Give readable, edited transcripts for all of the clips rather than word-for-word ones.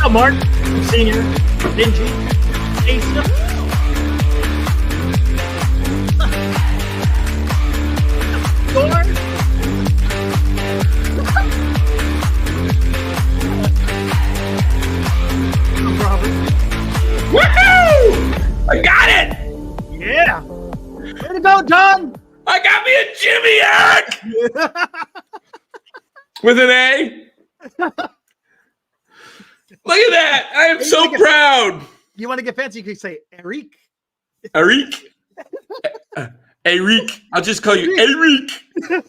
up, Mark? Senior, Dingy, Asa. Score. Robert. Woohoo! I got it! Yeah. Way to go, Don. I got me a Jimmy Eric! With an A. Look at that. I am so proud. You want to get fancy? You can say Eric. Eric. Eric. I'll just call you Eric. Look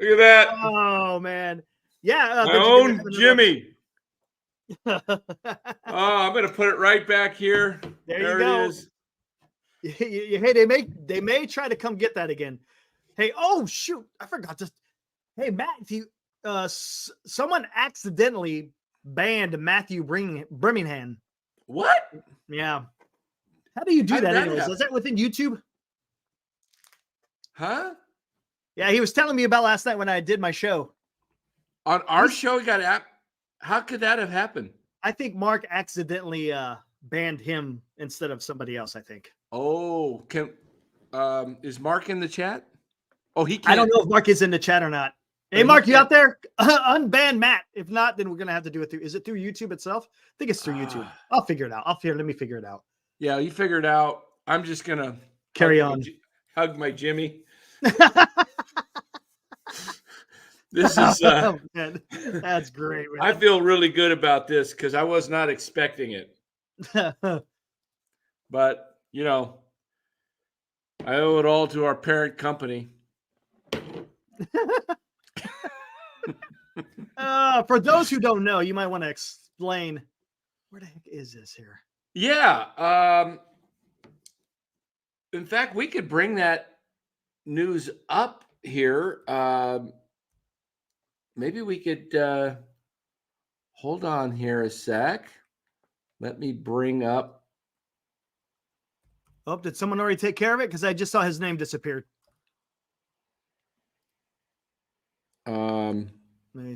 at that. Oh, man. Yeah. My own Jimmy. I'm going to put it right back here. There you go. It is. Hey, they may try to come get that again. Hey, oh, shoot. I forgot to. Hey, Matt, if you, someone accidentally banned Matthew Birmingham. What? Yeah. How do you do that anyways? Happen? Is that within YouTube? Huh? Yeah, he was telling me about last night when I did my show. On our show, you got app. How could that have happened? I think Mark accidentally banned him instead of somebody else, I think. Oh, is Mark in the chat? Oh, he can't. I don't know if Mark is in the chat or not. Hey, Mark, you out there? Unban Matt. If not, then we're going to have to do it through. Is it through YouTube itself? I think it's through YouTube. I'll figure it out. Let me figure it out. Yeah, you figure it out. I'm just going to carry on. Hug my Jimmy. This is that's great. Man. I feel really good about this because I was not expecting it. But, you know, I owe it all to our parent company. For those who don't know, you might want to explain where the heck is this here? Yeah. In fact, we could bring that news up here. Maybe we could hold on here a sec. Let me bring up. Oh, did someone already take care of it? Because I just saw his name disappeared. Let me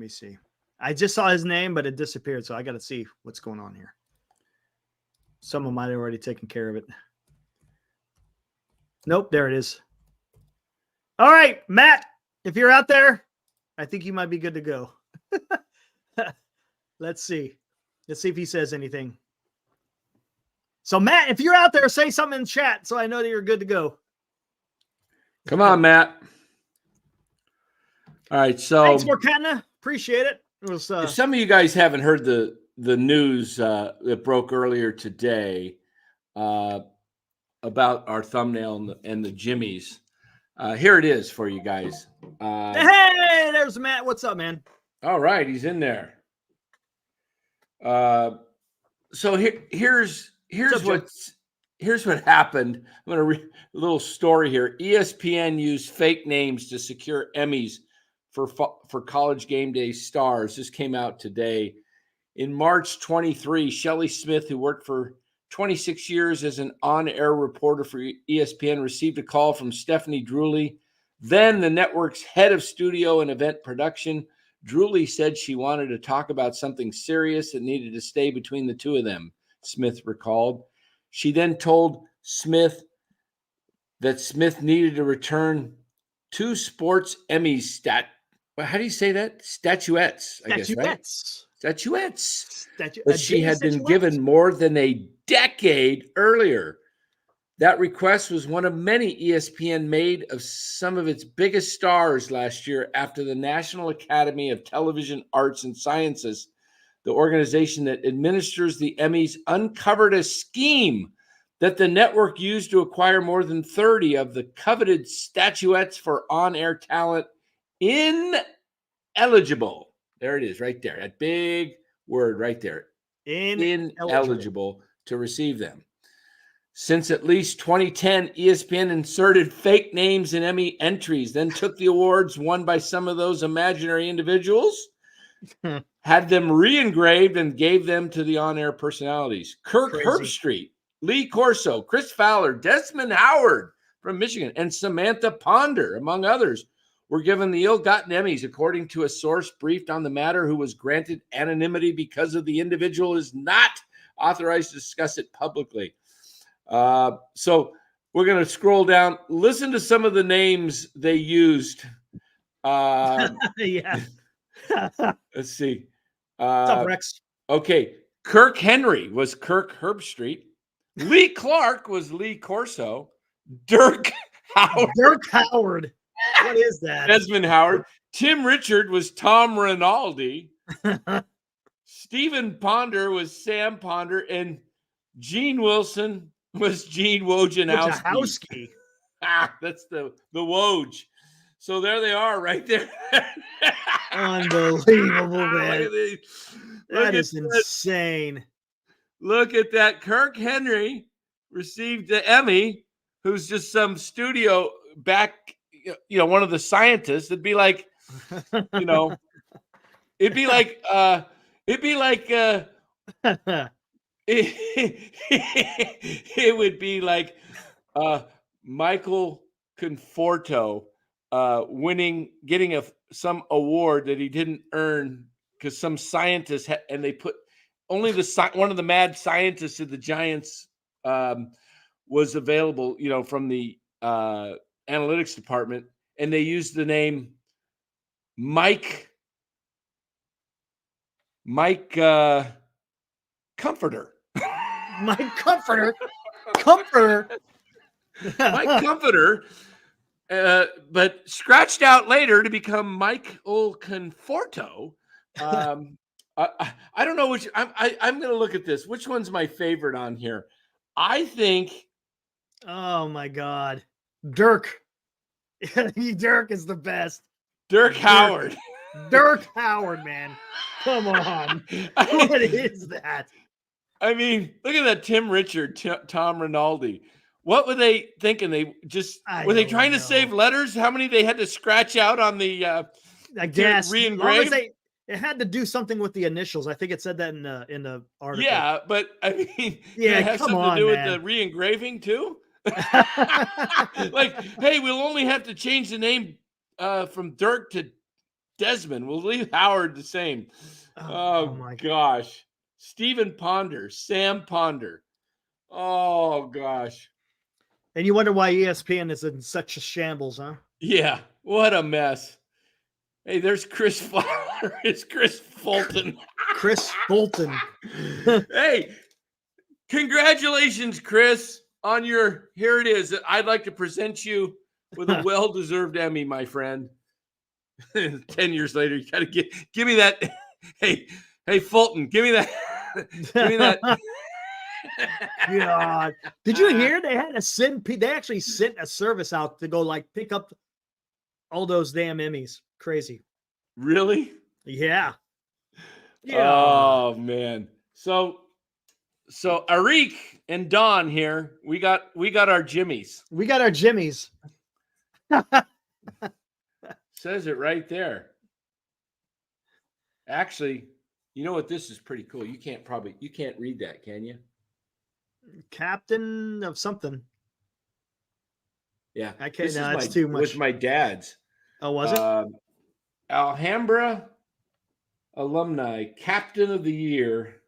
see. I just saw his name, but it disappeared. So I got to see what's going on here. Someone might have already taken care of it. Nope, there it is. All right, Matt, if you're out there, I think you might be good to go. Let's see. Let's see if he says anything. So, Matt, if you're out there, say something in chat so I know that you're good to go. Come on, Matt. All right, so thanks, Morkana. Appreciate it. It was. If some of you guys haven't heard the news that broke earlier today about our thumbnail and the Jimmies, here it is for you guys. Hey, there's Matt. What's up, man? All right, he's in there. So here's what happened. I'm going to read a little story here. ESPN used fake names to secure Emmys for College Game Day stars. This came out today. In March 23, Shelley Smith, who worked for 26 years as an on-air reporter for ESPN, received a call from Stephanie Drewley, then the network's head of studio and event production. Drewley said she wanted to talk about something serious that needed to stay between the two of them, Smith recalled. She then told Smith that Smith needed to return 2 sports Emmys how do you say that? Statuettes, I guess, right? Statuettes. That she had been given more than a decade earlier. That request was one of many ESPN made of some of its biggest stars last year after the National Academy of Television Arts and Sciences, the organization that administers the Emmys, uncovered a scheme that the network used to acquire more than 30 of the coveted statuettes for on-air talent ineligible. There it is right there. That big word right there. Ineligible to receive them. Since at least 2010, ESPN inserted fake names in Emmy entries, then took the awards won by some of those imaginary individuals, had them re-engraved, and gave them to the on-air personalities. Kirk Herbstreit, Lee Corso, Chris Fowler, Desmond Howard from Michigan, and Samantha Ponder, among others, were given the ill-gotten Emmys, according to a source briefed on the matter who was granted anonymity because of the individual is not authorized to discuss it publicly. So we're going to scroll down. Listen to some of the names they used. Yeah. Let's see. What's up, Rex? Okay. Kirk Henry was Kirk Herbstreit. Lee Clark was Lee Corso. Dirk Howard. Dirk Howard. What is that? Desmond Howard. Tim Richard was Tom Rinaldi. Stephen Ponder was Sam Ponder. And Gene Wilson was Gene Wojnarowski. That's the Woj. So there they are right there. Unbelievable, man. That is insane. Look at that. Kirk Henry received the Emmy, who's just some studio back, one of the scientists. It'd be like, it would be like Michael Conforto getting some award that he didn't earn because some scientist and they put only one of the mad scientists of the Giants was available, from the analytics department, and they used the name Mike Comforter. Mike Comforter. Mike Comforter, but scratched out later to become Michael Conforto. I don't know which. I'm going to look at this. Which one's my favorite on here? I think. Oh my God, Dirk. Dirk is the best. Dirk Howard. Dirk Howard, man. Come on. What is that? I mean, look at that. Tim Richard, Tom Rinaldi. What were they thinking? Were they trying to save letters? How many they had to scratch out on the I guess re-engrave? It had to do something with the initials. I think it said that in the article. Yeah, but I mean, yeah, it has come something on, to do man. with the re-engraving too. Like, hey, we'll only have to change the name from Dirk to Desmond. We'll leave Howard the same. Oh my gosh. Stephen Ponder, Sam Ponder. Oh gosh. And you wonder why ESPN is in such a shambles, huh? Yeah, what a mess. Hey, there's Chris Fulton. It's Chris Fulton. Chris Fulton. Hey, congratulations, Chris, on your, here it is. I'd like to present you with a well-deserved Emmy, my friend. 10 years later, you got to give me that. Hey, Fulton, give me that. Give me that. God. Did you hear they actually sent a service out to go pick up all those damn Emmys. Crazy. Really? Yeah. Oh man. So Arik and Don here, we got our Jimmies. We got our Jimmies. Says it right there. Actually, you know what? This is pretty cool. You can't read that, can you? Captain of something. Yeah. I can't. No, it's too much. With my dad's. Oh, was it? Alhambra alumni, Captain of the Year,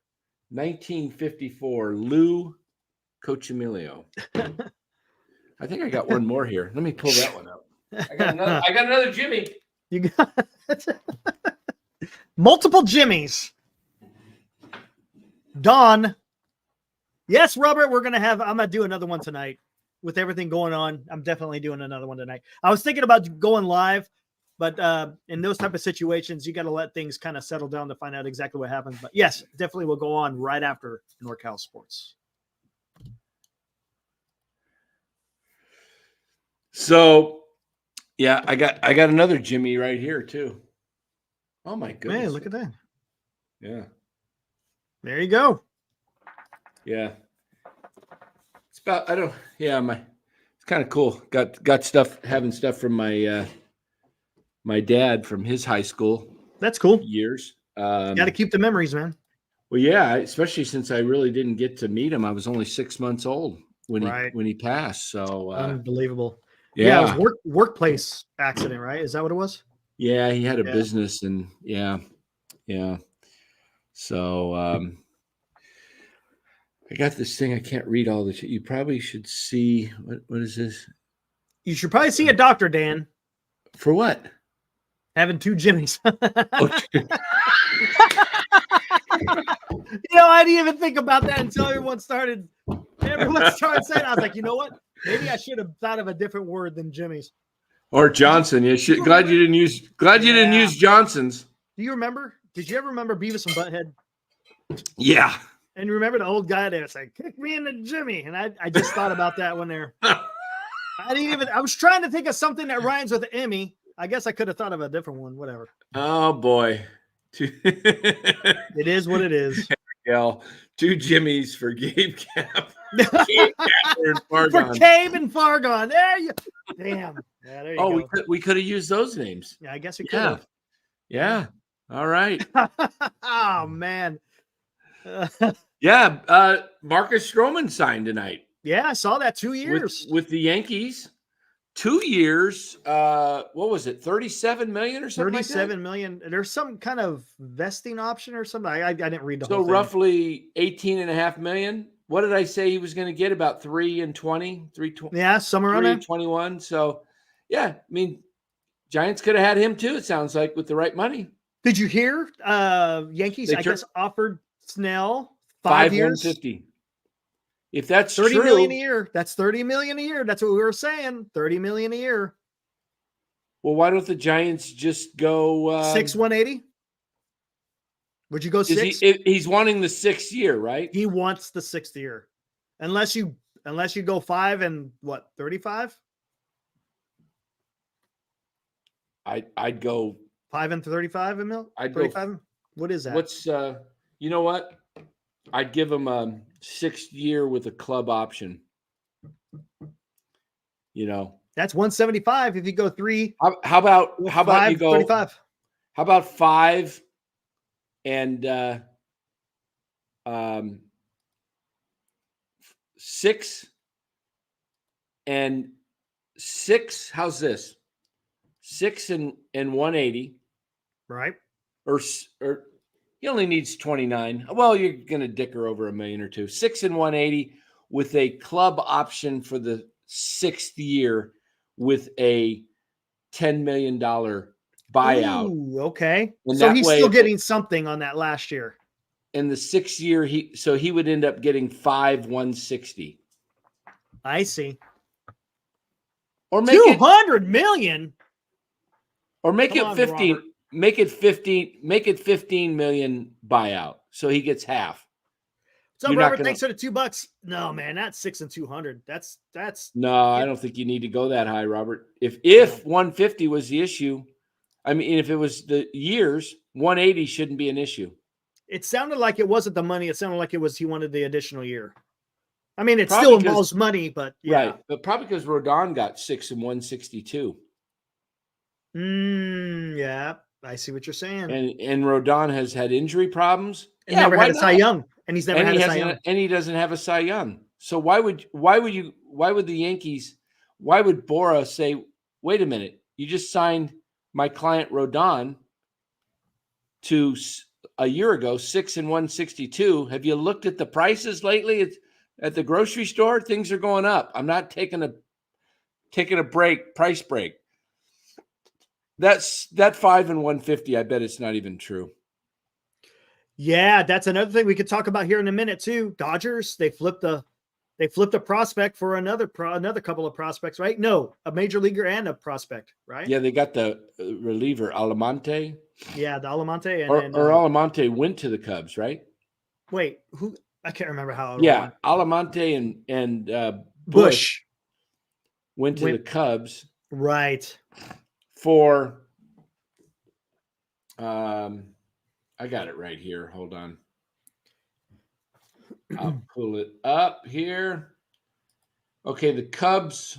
1954, Lou Cochimilio. I think I got one more here. Let me pull that one up. I got another Jimmy. You got multiple Jimmies. Don. Yes, Robert, I'm going to do another one tonight with everything going on. I'm definitely doing another one tonight. I was thinking about going live, but in those type of situations, you got to let things kind of settle down to find out exactly what happens. But yes, definitely will go on right after NorCal Sports. So, yeah, I got another Jimmy right here too. Oh my goodness! Man, look at that. Yeah. There you go. Yeah. It's about it's kind of cool. Got stuff, having stuff from my my dad from his high school. That's cool. Years. Got to keep the memories, man. Well, yeah, especially since I really didn't get to meet him. I was only 6 months old when he passed. So unbelievable. Yeah, it was workplace accident, right? Is that what it was? Yeah, he had a business, and yeah. So I got this thing. I can't read all this. You probably should see. What is this? You should probably see a doctor, Dan. For what? Having 2 Jimmys. Okay. I didn't even think about that until everyone started saying it. I was like, you know what? Maybe I should have thought of a different word than Jimmy's. Or Johnson. Glad you didn't use Johnson's. Do you remember? Did you ever remember Beavis and Butthead? Yeah. And you remember the old guy there saying, "Kick me in the Jimmy," and I just thought about that one there. I was trying to think of something that rhymes with Emmy. I guess I could have thought of a different one. Whatever. Oh boy. It is what it is. Yeah. 2 Jimmys for Gabe Cap. For Cabe and Fargon. There you damn. Yeah, there you go. We could have used those names. Yeah, I guess we could have. Yeah. All right. Oh man. Yeah. Marcus Stroman signed tonight. Yeah, I saw that. 2 years with the Yankees. 2 years. What was it? 37 million or something? 37 million. There's some kind of vesting option or something. I didn't read the whole thing. So roughly 18.5 million. What did I say he was going to get? About 3 and 20, 320. Yeah, somewhere around there. 21. So yeah, I mean, Giants could have had him too, it sounds like, with the right money. Did you hear Yankees, I guess, offered Snell 5 years? 150. If that's 30 true, million a year. That's 30 million a year. That's what we were saying. 30 million a year. Well, why don't the Giants just go 6 180? Would you go 6? He's wanting the 6th year, right? He wants the 6th year. Unless you go 5 and what, 35? I'd go 5 and 35 a mil? I'd 35? go. What is that? What's you know what? I'd give him a 6th year with a club option. That's 175 if you go 3. How about you go 35? How about 5 and 6 and 6? How's this? 6 and 180, right? Or he only needs 29. Well, you're gonna dicker over $1 million or $2 million. 6 and 180 with a club option for the 6th year with a $10 million buyout. Ooh, okay. And so he's still getting something on that last year. In the 6th year, he would end up getting 160. I see. Or make 200 million. Or make it 15. Robert. Make it 15. Make it 15 million buyout, so he gets half. So Robert, thanks for the $2. No, man, that's 6 and 200. That's. No, I don't think you need to go that high, Robert. If 150 was the issue, I mean, if it was the years, 180 shouldn't be an issue. It sounded like it wasn't the money. It sounded like it was he wanted the additional year. I mean, it still involves money, but yeah. Right. But probably because Rodon got 6 and 162. Yeah, I see what you're saying. And Rodon has had injury problems. He never had a Cy Young, and he's never had a Cy Young. And he doesn't have a Cy Young. So why would the Yankees? Why would Bora say, "Wait a minute, you just signed my client Rodon to a year ago, 6 and 162. Have you looked at the prices lately at the grocery store? Things are going up. I'm not taking a price break." That 5 and 150. I bet it's not even true. Yeah, that's another thing we could talk about here in a minute too. Dodgers, they flipped a prospect for another couple of prospects, right? No, a major leaguer and a prospect, right? Yeah, they got the reliever Almonte. Yeah, the Almonte or Almonte went to the Cubs, right? Wait, who? I can't remember how. Yeah, Almonte and Bush went to the Cubs, right? For I got it right here. Hold on. I'll pull it up here. Okay, the Cubs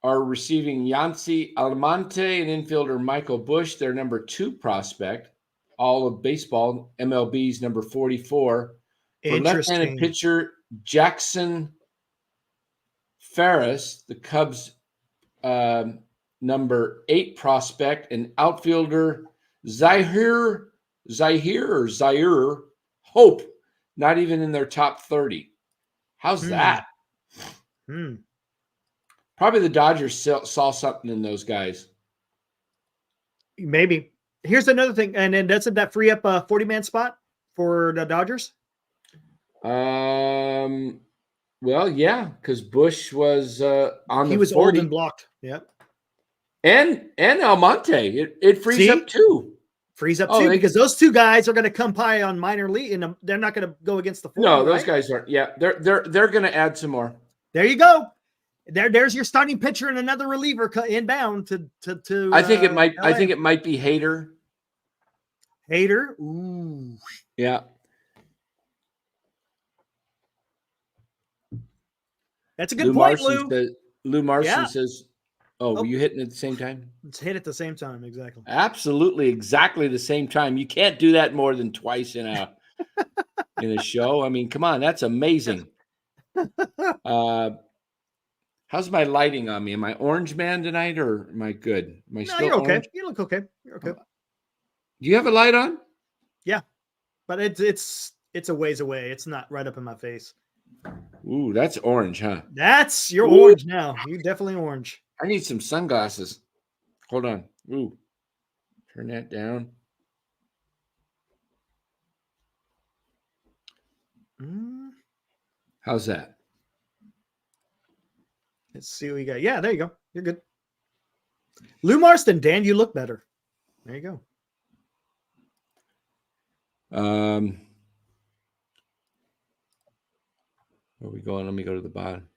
are receiving Yancy Almonte and infielder Michael Bush, their number 2 prospect. All of baseball, MLB's number 44. For left-handed pitcher Jackson Ferris, the Cubs number 8 prospect, and outfielder Zaire Hope, not even in their top 30. How's that? Probably the Dodgers saw something in those guys. Maybe. Here's another thing. And then doesn't that free up a 40-man spot for the Dodgers? Well, yeah, because Bush was on He the was 40. old and blocked. Yep. And Almonte. It frees up too. Frees up too, because those two guys are going to come by on minor league, and they're not going to go against the 40. No, those guys aren't. Yeah, they're going to add some more. There you go. There's your starting pitcher and another reliever inbound to. I think it might. LA. I think it might be Hader. Ooh. Yeah. That's a good point, Lou. Lou Marson says, "Oh, were you hitting at the same time?" It's hit at the same time, exactly. Absolutely, exactly the same time. You can't do that more than twice in a show. I mean, come on, that's amazing. How's my lighting on me? Am I orange man tonight, or am I good? Am I still you're okay. Orange? You look okay. You're okay. Do you have a light on? Yeah, but it's a ways away. It's not right up in my face. Ooh, that's orange, huh? You're orange now. You're definitely orange. I need some sunglasses. Hold on. Ooh, turn that down. How's that? Let's see what we got. Yeah, there you go. You're good. Lou Marston, Dan, you look better. There you go. Where are we going? Let me go to the bottom.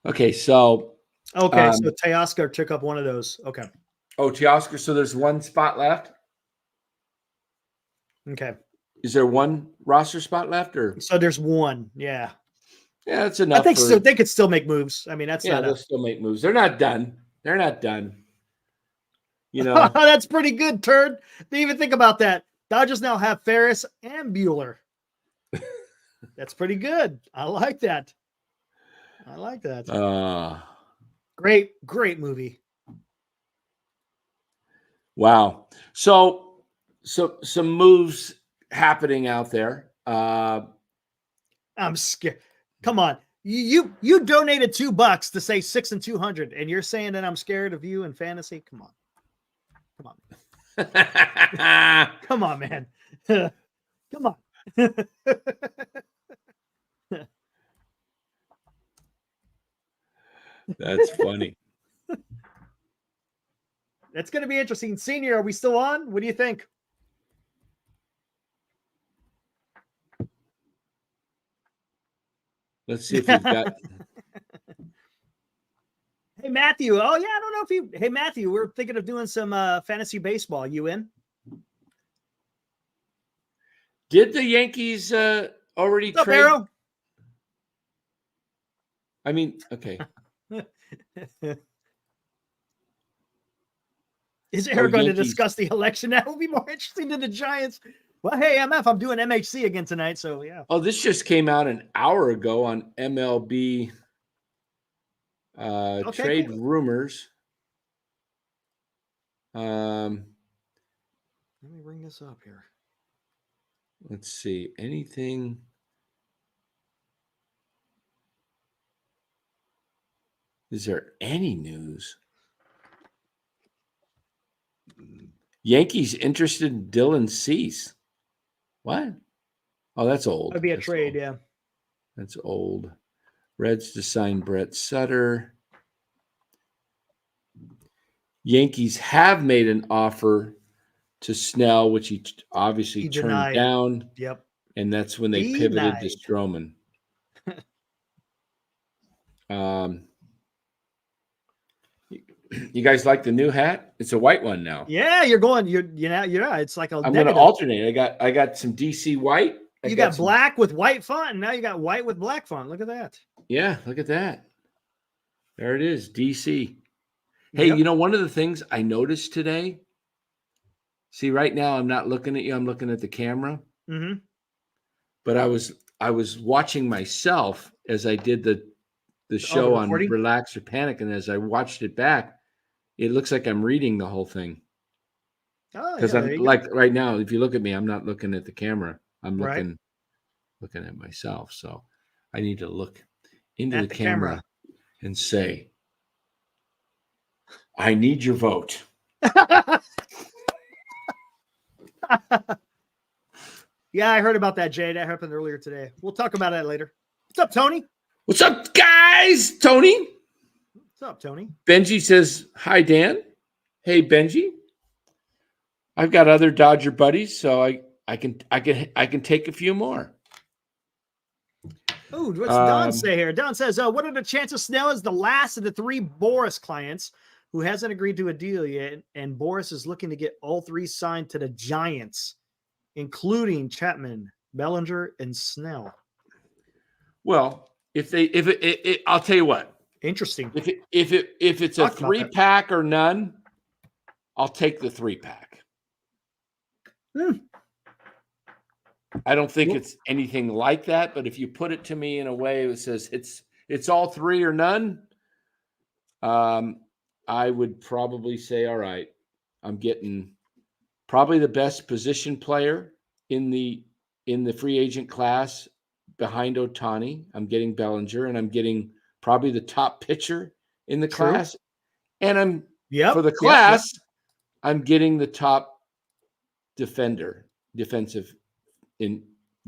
Okay, so Teoscar took up one of those. Okay. Oh, Teoscar. So there's one spot left. Okay. Is there one roster spot left, or so there's one? Yeah. Yeah, that's enough. I think they could still make moves. I mean, they'll still make moves. They're not done. They're not done. You know, that's pretty good, Turd. Didn't even think about that. Dodgers now have Ferris and Bueller. That's pretty good. I like that. Great movie. Wow. So some moves happening out there. I'm scared. Come on. You donated $2 to say 6 and 200, and you're saying that I'm scared of you in fantasy? Come on. Come on, man. Come on. That's funny. That's going to be interesting. Senior, are we still on? What do you think? Let's see if we've got. Hey, Matthew. Oh, yeah. I don't know if you. Hey, Matthew, we're thinking of doing some fantasy baseball. You in? Did the Yankees already What's up, trade? Arrow? I mean, okay. Is Arrow going to discuss the election? That will be more interesting than the Giants. Well, hey, MF, I'm doing MHC again tonight, so yeah. Oh, this just came out an hour ago on MLB trade rumors. Let me bring this up here. Let's see. Anything? Is there any news? Yankees interested in Dylan Cease. What? Oh, that's old. That'd be a trade, yeah. That's old. Reds to sign Brett Sutter. Yankees have made an offer to Snell, which he obviously turned down. Yep. And that's when they pivoted to Stroman. You guys like the new hat? It's a white one now. Yeah, you're it's like a I'm going to alternate. I got some DC white. You got black with white font, and now you got white with black font. Look at that. Yeah, look at that. There it is, DC. Hey, you know, one of the things I noticed today, see, right now I'm not looking at you, I'm looking at the camera. Mm-hmm. But I was watching myself as I did the the show on recording? Relax or Panic, and as I watched it back, it looks like I'm reading the whole thing. Oh, Because yeah, I'm like right now, if you look at me, I'm not looking at the camera. I'm looking at myself. So I need to look into the camera and say, I need your vote. Yeah, I heard about that, Jay. That happened earlier today. We'll talk about that later. What's up, Tony? What's up, guys? Tony? What's up, Tony? Benji says, hi, Dan. Hey, Benji. I've got other Dodger buddies, so I can take a few more. Oh, what's Don say here? Don says, what are the chances Snell is the last of the 3 Boris clients who hasn't agreed to a deal yet? And Boris is looking to get all 3 signed to the Giants, including Chapman, Bellinger, and Snell. Well, I'll tell you what. Interesting. If it's a 3-pack or none, I'll take the 3-pack. I don't think it's anything like that, but if you put it to me in a way that says it's all 3 or none, I would probably say, all right, I'm getting probably the best position player in the free agent class behind Ohtani. I'm getting Bellinger, and I'm getting probably the top pitcher in the class. And I'm for the class, I'm getting the top defensive.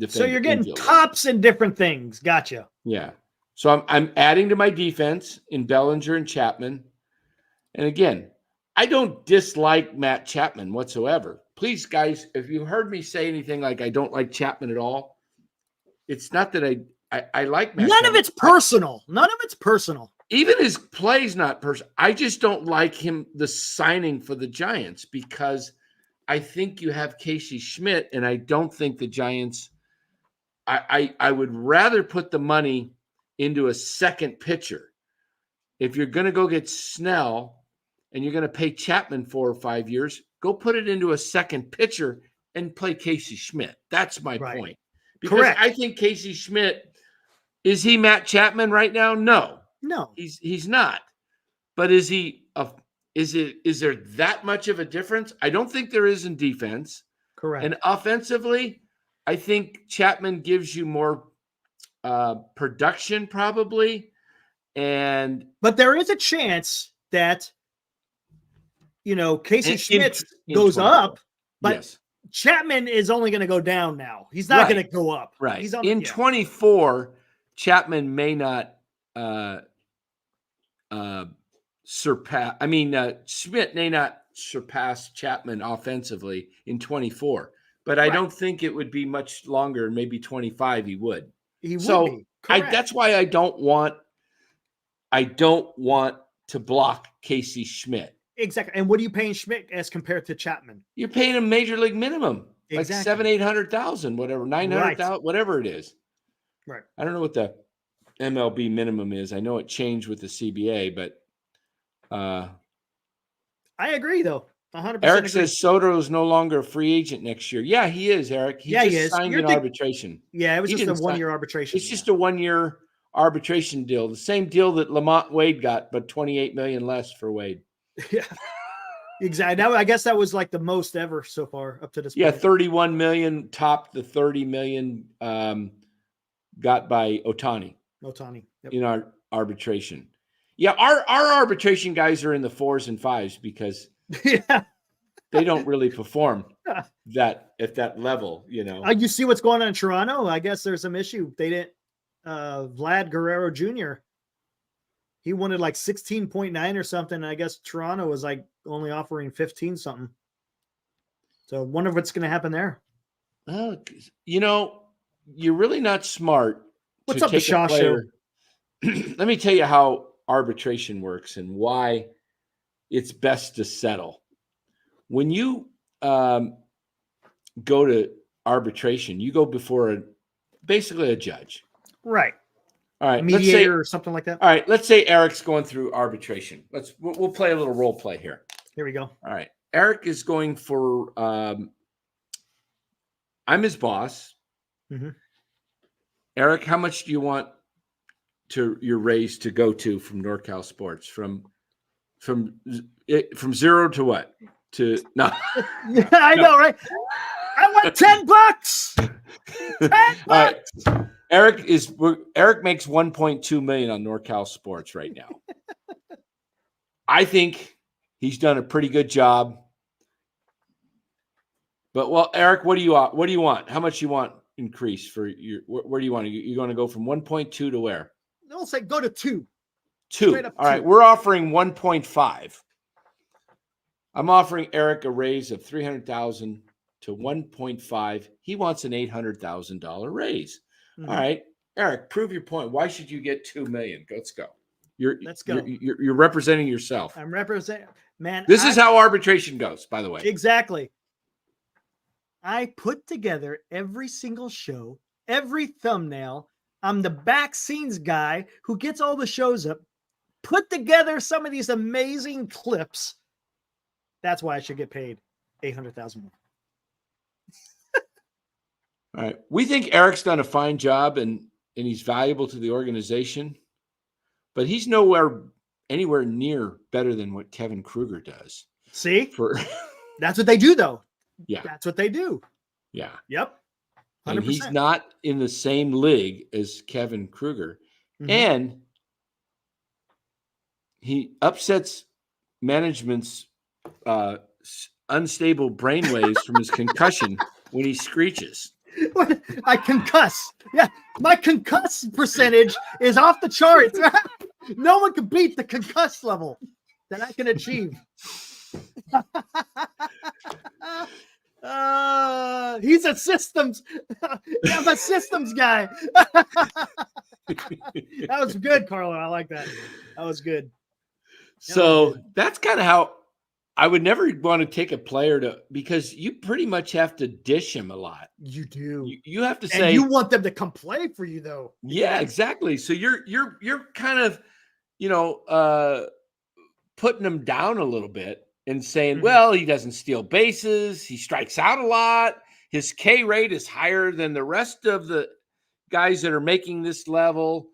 So you're getting tops in different things. Gotcha. Yeah. So I'm adding to my defense in Bellinger and Chapman. And again, I don't dislike Matt Chapman whatsoever. Please, guys, if you heard me say anything like I don't like Chapman at all, it's not that I like Matt Chapman. None of it's personal. None of it's personal. Even his play's not personal. I just don't like him, the signing for the Giants, because I think you have Casey Schmidt, and I don't think the Giants – I would rather put the money into a second pitcher. If you're going to go get Snell and you're going to pay Chapman 4 or 5 years, go put it into a second pitcher and play Casey Schmidt. That's my point. Because I think Casey Schmidt – is he Matt Chapman right now? No. He's not. But is he is there that much of a difference? I don't think there is in defense. Correct. And offensively, I think Chapman gives you more production probably. But there is a chance that Casey Schmidt goes up, but Chapman is only going to go down now. He's not going to go up. Right. He's in 24, Chapman may not surpass. I mean, Schmidt may not surpass Chapman offensively in 24, but I don't think it would be much longer. Maybe 25, he would. He would be. That's why I don't want to block Casey Schmidt. Exactly. And what are you paying Schmidt as compared to Chapman? You're paying him major league minimum, like $700,000-800,000, whatever, $900,000, whatever it is. Right. I don't know what the MLB minimum is. I know it changed with the CBA, but I agree though. 100%. Eric says Soto is no longer a free agent next year. Yeah, he is, Eric. He just signed an arbitration. Yeah, it was just a 1-year arbitration. It's just a 1-year arbitration deal. The same deal that Lamont Wade got, but $28 million less for Wade. Yeah. Exactly. Now, I guess that was like the most ever so far up to this point. Yeah, $31 million topped the $30 million got by Ohtani. Yep. In our arbitration. Yeah, our arbitration guys are in the 4s and 5s because they don't really perform that at that level, You see what's going on in Toronto? I guess there's some issue. They didn't Vlad Guerrero Jr. He wanted like 16.9 or something. And I guess Toronto was like only offering 15 something. So wonder what's going to happen there. You're really not smart. What's up, the Shaw Show? Let me tell you how arbitration works and why it's best to settle. When you go to arbitration, you go before basically a judge. Right. All right. A mediator or something like that. All right. Let's say Eric's going through arbitration. We'll play a little role play here. Here we go. All right. Eric is going for I'm his boss. Mm-hmm. Eric, how much do you want to your raise to go to from NorCal Sports from 0 to what? To no. Yeah, I know, right? I want $10. $10. Right. Eric makes 1.2 million on NorCal Sports right now. I think he's done a pretty good job. But well, Eric, what do you want? How much you want increase for your? Where do you want? You're going to go from 1.2 to where? They'll say go to 2. 2. Straight up All right, 2. we're offering 1.5. I'm offering Eric a raise of $300,000 to 1.5. He wants an $800,000 raise. Mm-hmm. All right, Eric, prove your point. Why should you get $2 million? Let's go. Let's go. You're representing yourself. I'm representing, man. This is how arbitration goes, by the way. Exactly. I put together every single show, every thumbnail. I'm the back scenes guy who gets all the shows up, put together some of these amazing clips. That's why I should get paid $800,000 more. All right. We think Eric's done a fine job and he's valuable to the organization, but he's anywhere near better than what Kevin Kruger does. See? That's what they do, though. Yeah. That's what they do. Yeah. Yep. 100%. And he's not in the same league as Kevin Kruger. Mm-hmm. And he upsets management's unstable brainwaves from his concussion when he screeches. I concuss. Yeah, my concuss percentage is off the charts. No one can beat the concuss level that I can achieve. He's a systems. I'm a systems guy. That was good, Carlo. I like that. That was good. So that's kind of how I would never want to take a player because you pretty much have to dish him a lot. You do. You have to say, and you want them to come play for you, though. Yeah, exactly. So you're kind of, putting him down a little bit and saying, well, he doesn't steal bases. He strikes out a lot. His K rate is higher than the rest of the guys that are making this level.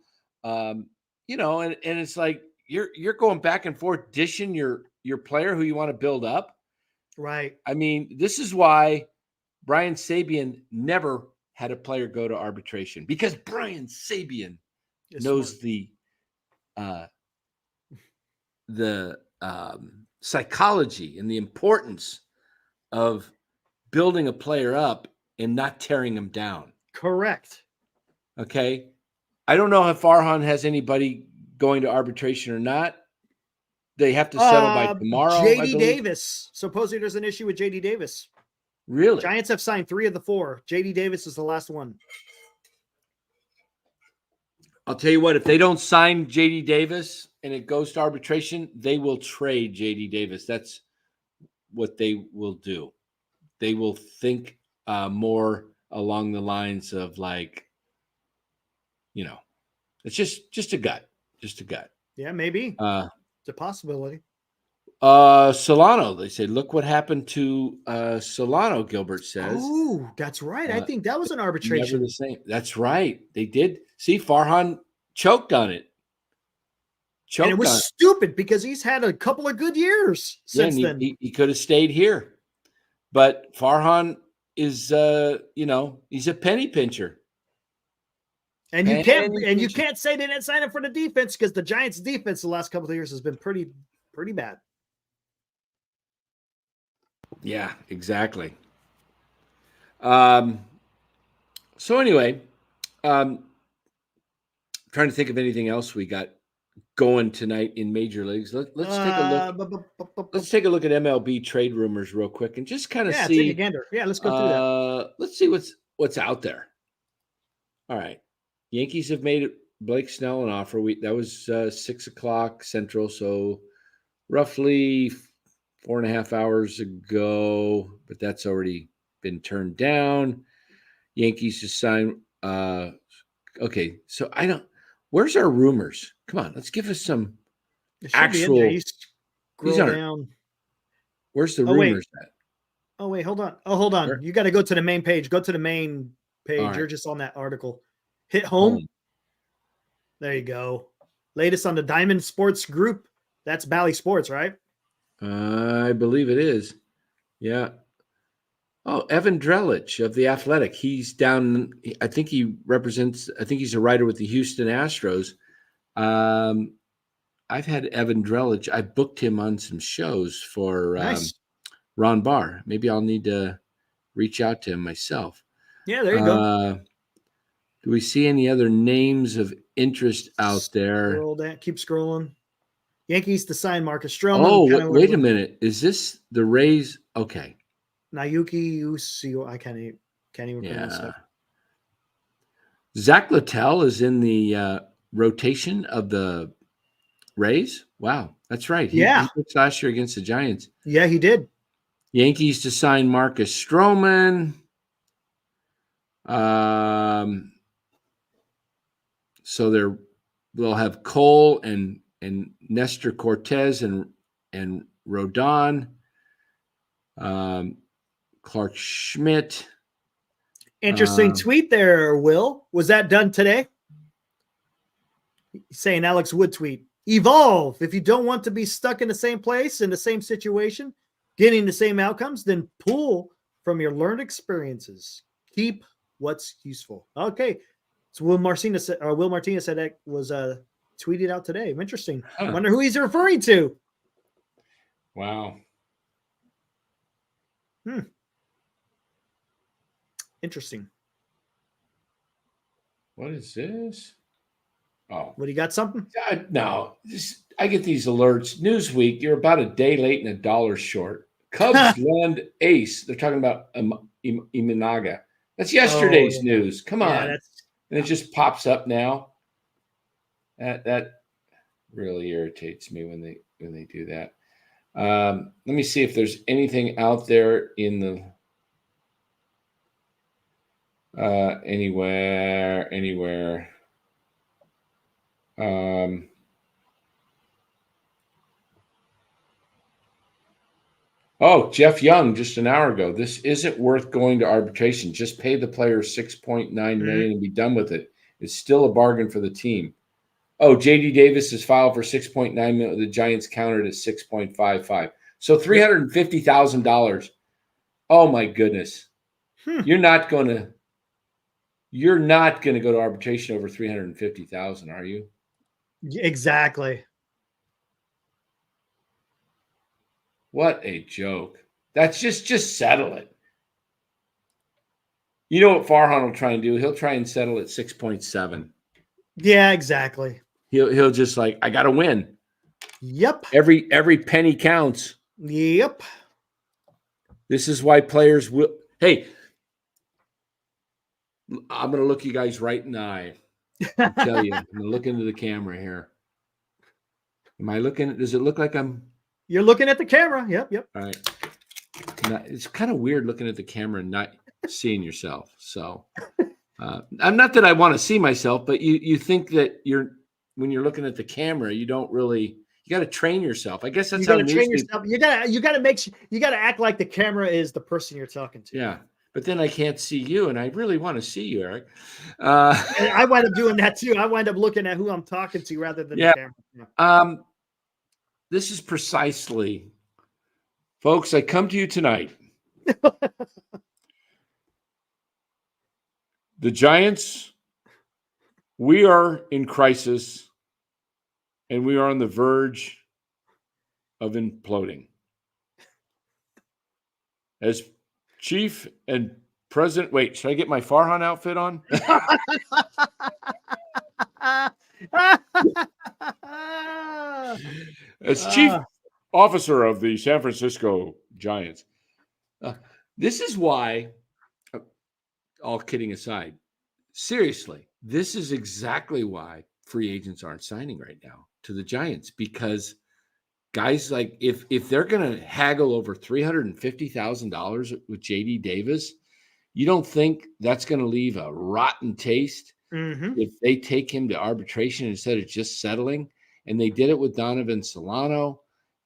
And it's like you're going back and forth dishing your player who you want to build up. Right. I mean, this is why Brian Sabean never had a player go to arbitration, because Brian Sabean knows the psychology and the importance of building a player up and not tearing him down. Correct. Okay. I don't know if Farhan has anybody going to arbitration or not. They have to settle by tomorrow. JD Davis. Supposedly there's an issue with JD Davis. Really? Giants have signed 3 of the 4. JD Davis is the last one. I'll tell you what, if they don't sign JD Davis and it goes to arbitration, they will trade JD Davis. That's what they will do. They will think more along the lines of it's just a gut. Just a gut. Yeah, maybe. It's a possibility. Solano, they say, look what happened to Solano, Gilbert says. Oh, that's right. I think that was an arbitration. Never the same. That's right. They did. See, Farhan choked on it. And it was stupid because he's had a couple of good years since then. He could have stayed here. But Farhan is, he's a penny pincher. And you can't say they didn't sign him for the defense, because the Giants' defense the last couple of years has been pretty bad. Yeah, exactly. So anyway, trying to think of anything else we got going tonight in major leagues. Let's take a look. Let's take a look at MLB trade rumors real quick and just kind of see. Take a gander. Yeah, let's go through that. Let's see what's out there. All right. Yankees have made Blake Snell an offer. That was 6:00 Central, so roughly 4.5 hours ago, but that's already been turned down. Yankees just signed. Okay, so where's our rumors? Come on, let's give us some actual. Scroll down. Where's the rumors at? Oh, wait, hold on. Where? You got to go to the main page. Go to the main page. Right. You're just on that article. Hit home. There you go. Latest on the Diamond Sports Group. That's Bally Sports, right? I believe it is. Yeah. Oh, Evan Drellich of The Athletic. He's down. I think he's a writer with the Houston Astros. I've had Evan Drellich. I booked him on some shows for Nice. Ron Barr. Maybe I'll need to reach out to him myself. Yeah, there you go. Do we see any other names of interest out there? Scroll down, keep scrolling. Yankees to sign Marcus Stroman. Oh, wait a minute. Is this the Rays? Okay. Naoki Usio. I can't even pronounce that. Zach Littell is in the rotation of the Rays. Wow, that's right. He pitched last year against the Giants. Yeah, he did. Yankees to sign Marcus Stroman. So they'll have Cole and Nestor Cortez and Rodon. Clark Schmidt. Interesting tweet there, Will. Was that done today? Saying Alex Wood tweet. Evolve. If you don't want to be stuck in the same place, in the same situation, getting the same outcomes, then pull from your learned experiences. Keep what's useful. Okay. So Will Martinez said that was tweeted out today. Interesting. I wonder who he's referring to. Wow. Interesting. What is this? Oh. What, you got something? No. I get these alerts. Newsweek, you're about a day late and $1 short. Cubs land ace. They're talking about Imanaga. That's yesterday's news. Come on. And it just pops up now. That really irritates me when they do that. Let me see if there's anything out there in the anywhere. Jeff Young just an hour ago. This isn't worth going to arbitration. Just pay the player $6.9 million and be done with it. It's still a bargain for the team. JD Davis is filed for $6.9 million. The Giants countered at $6.55. So $350,000. Oh my goodness. You're not going to go to arbitration over $350,000, are you? Exactly. What a joke. That's just settle it. You know what Farhan will try and do? He'll try and settle at 6.7. Yeah, exactly. He'll just I got to win. Yep. Every penny counts. Yep. This is why players will. Hey, I'm going to look you guys right in the eye. I'll tell you. I'm going to look into the camera here. Am I looking? Does it look like I'm? You're looking at the camera. Yep. All right. It's kind of weird looking at the camera and not seeing yourself. So, I'm not that I want to see myself, but you think that when you're looking at the camera, you don't really. You got to train yourself. I guess that's how you got to train yourself. You got to act like the camera is the person you're talking to. Yeah. But then I can't see you, and I really want to see you, Eric. And I wind up doing that too. I wind up looking at who I'm talking to rather than the camera. Yeah. This is precisely, folks, I come to you tonight. The Giants, we are in crisis, and we are on the verge of imploding. As Chief and President, wait, should I get my Farhan outfit on? As Chief Officer of the San Francisco Giants. This is why, all kidding aside, seriously, this is exactly why free agents aren't signing right now to the Giants, because guys like if they're going to haggle over $350,000 with JD Davis, you don't think that's going to leave a rotten taste if they take him to arbitration instead of just settling? And they did it with Donovan Solano,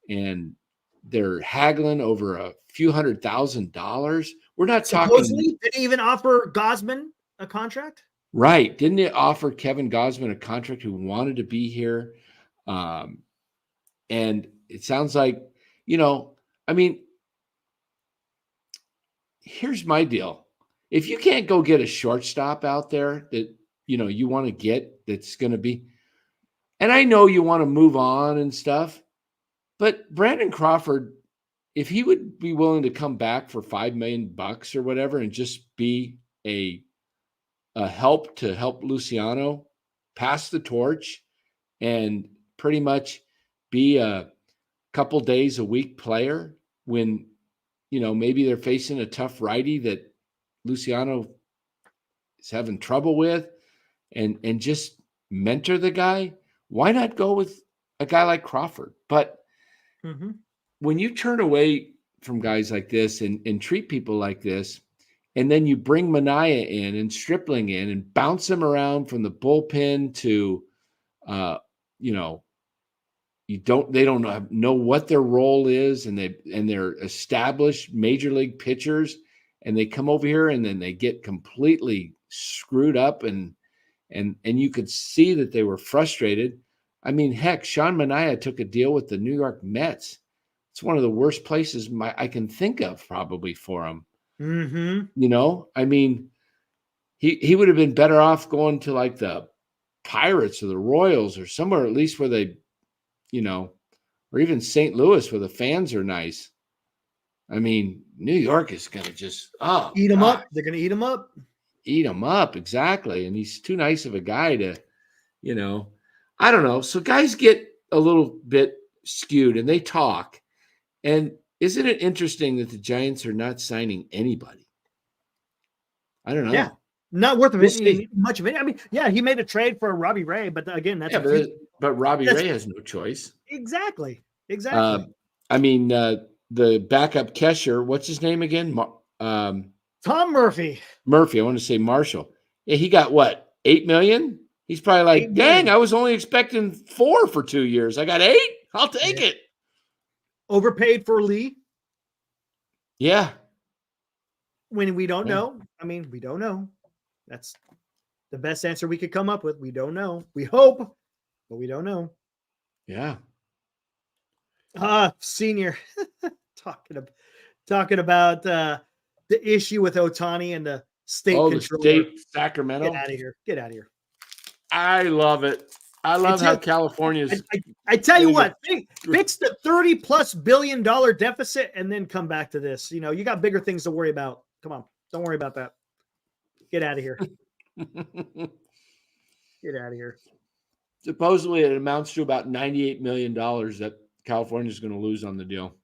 and they're haggling over a few $100,000. We're not supposedly, talking. Did he even offer Gosman a contract? Right. Didn't they offer Kevin Gausman a contract who wanted to be here? And it sounds like, I mean, here's my deal. If you can't go get a shortstop out there that, you want to get, that's going to be, and I know you want to move on and stuff, but Brandon Crawford, if he would be willing to come back for $5 million or whatever and just be a help to help Luciano pass the torch and pretty much be a couple days a week player when, maybe they're facing a tough righty that Luciano is having trouble with, and just mentor the guy. Why not go with a guy like Crawford? But when you turn away from guys like this and treat people like this, and then you bring Manaea in and Stripling in and bounce them around from the bullpen to, they don't know what their role is, and they're established major league pitchers, and they come over here and then they get completely screwed up, and you could see that they were frustrated. I mean, heck, Sean Manaea took a deal with the New York Mets. It's one of the worst places I can think of probably for him. I mean, he would have been better off going to like the Pirates or the Royals or somewhere at least where they, or even St. Louis where the fans are nice. I mean, New York is going to just eat him up. They're going to eat him up. Eat him up, exactly. And he's too nice of a guy to, I don't know. So guys get a little bit skewed and they talk. And isn't it interesting that the Giants are not signing anybody? I don't know. Yeah, not worth much of it. I mean, yeah, he made a trade for Robbie Ray, but again, that's but Robbie Ray has no choice. Exactly. I mean, the backup catcher, what's his name again? Tom Murphy. I want to say Marshall. Yeah, he got what, $8 million? He's probably like, dang, I was only expecting 4 for 2 years. I got 8. I'll take it. Overpaid for Lee. Yeah. When we don't know. I mean, we don't know. That's the best answer we could come up with. We don't know. We hope, but we don't know. Yeah. Senior talking about the issue with Ohtani and the state controller. The state Sacramento. Get out of here. I love it. I love how California's. I tell you what, fix the $30+ billion deficit and then come back to this. You got bigger things to worry about. Come on. Don't worry about that. Get out of here. Get out of here. Supposedly it amounts to about $98 million that California is going to lose on the deal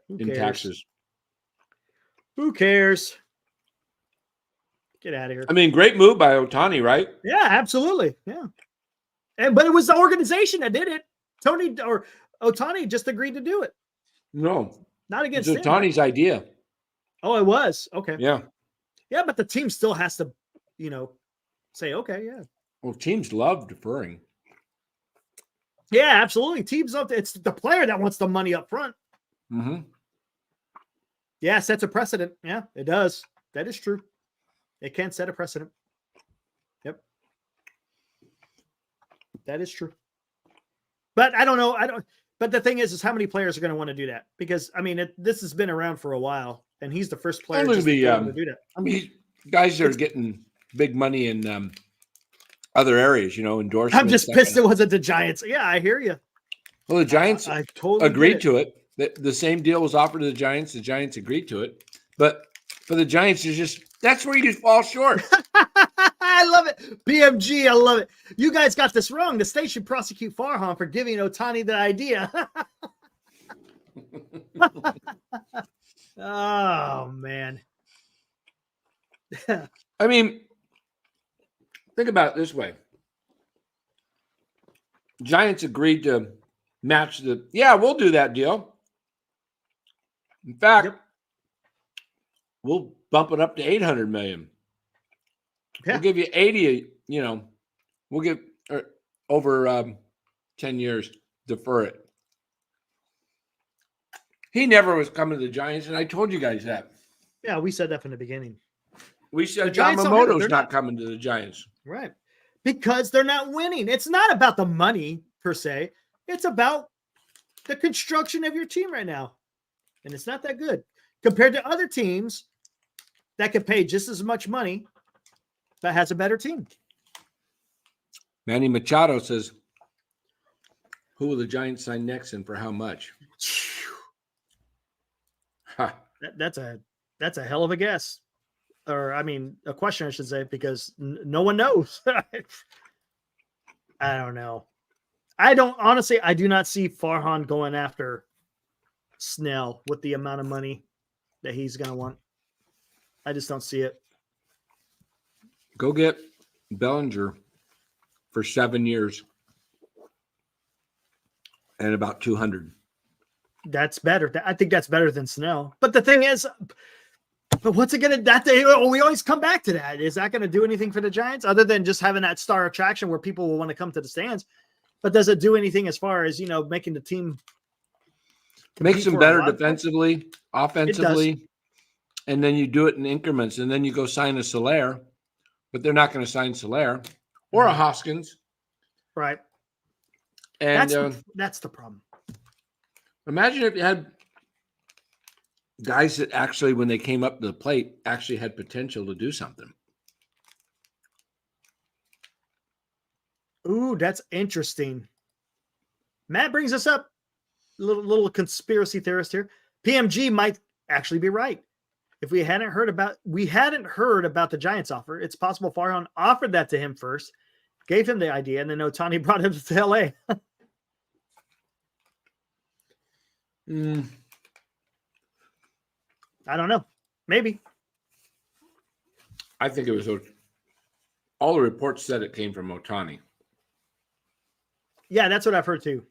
in taxes. Who cares? Get out of here. I mean, great move by Ohtani, right? Yeah, absolutely. Yeah. But it was the organization that did it. Ohtani just agreed to do it. No. Not against him. It's Ohtani's idea. Oh, it was? Okay. Yeah. Yeah, but the team still has to, say, okay, yeah. Well, teams love deferring. Yeah, absolutely. Teams love it's the player that wants the money up front. Mm-hmm. Yeah, sets a precedent. Yeah, it does. That is true. It can set a precedent. Yep. That is true. But I don't know. But the thing is how many players are going to want to do that? Because, I mean, this has been around for a while, and he's the first player to do that. I mean, guys are getting big money in other areas, endorsements. I'm just pissed it wasn't the Giants. Yeah, I hear you. Well, the Giants I totally agreed to it. The same deal was offered to the Giants. The Giants agreed to it. But for the Giants, that's where you just fall short. I love it. BMG, I love it. You guys got this wrong. The state should prosecute Farhan for giving Ohtani the idea. Oh, man. I mean, think about it this way. Giants agreed to match we'll do that deal. In fact, we'll bump it up to $800 million. Yeah. We'll give you 80, we'll give over 10 years, defer it. He never was coming to the Giants, and I told you guys that. Yeah, we said that from the beginning. We said Giants don't have it. Yamamoto's They're not coming to the Giants. Right. Because they're not winning. It's not about the money per se. It's about the construction of your team right now. And it's not that good compared to other teams that could pay just as much money but has a better team. Manny Machado says, who will the Giants sign next and for how much? That's a hell of a guess. Or, I mean, a question, I should say, because no one knows. I don't know. I do not see Farhan going after Snell with the amount of money that he's going to want. I just don't see it. Go get Bellinger for 7 years and about 200. That's better. I think that's better than Snell. But the thing is, but what's it going to, we always come back to that. Is that going to do anything for the Giants other than just having that star attraction where people will want to come to the stands? But does it do anything as far as, making the team makes them better defensively, offensively, and then you do it in increments, and then you go sign a Soler, but they're not going to sign Soler or a Hoskins. Right. And that's the problem. Imagine if you had guys that actually, when they came up to the plate, actually had potential to do something. Ooh, that's interesting. Matt brings us up a little conspiracy theorist here. PMG might actually be right. If we hadn't heard about the Giants offer, it's possible Farhan offered that to him first, gave him the idea, and then Ohtani brought him to LA. I don't know. Maybe. I think it was all the reports said it came from Ohtani. Yeah, that's what I've heard too.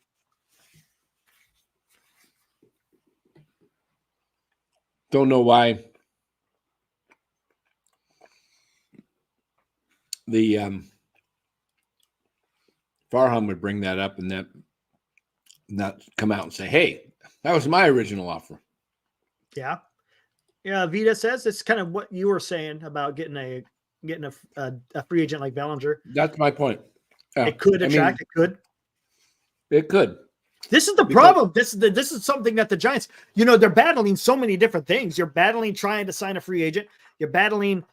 Don't know why the Farhan would bring that up and that not come out and say, hey, that was my original offer. Yeah. Yeah, Vita says it's kind of what you were saying about getting a free agent like Bellinger. That's my point. Yeah. It could attract. It could. It could. This is the problem. This is something that the Giants, they're battling so many different things. You're battling trying to sign a free agent. You're battling,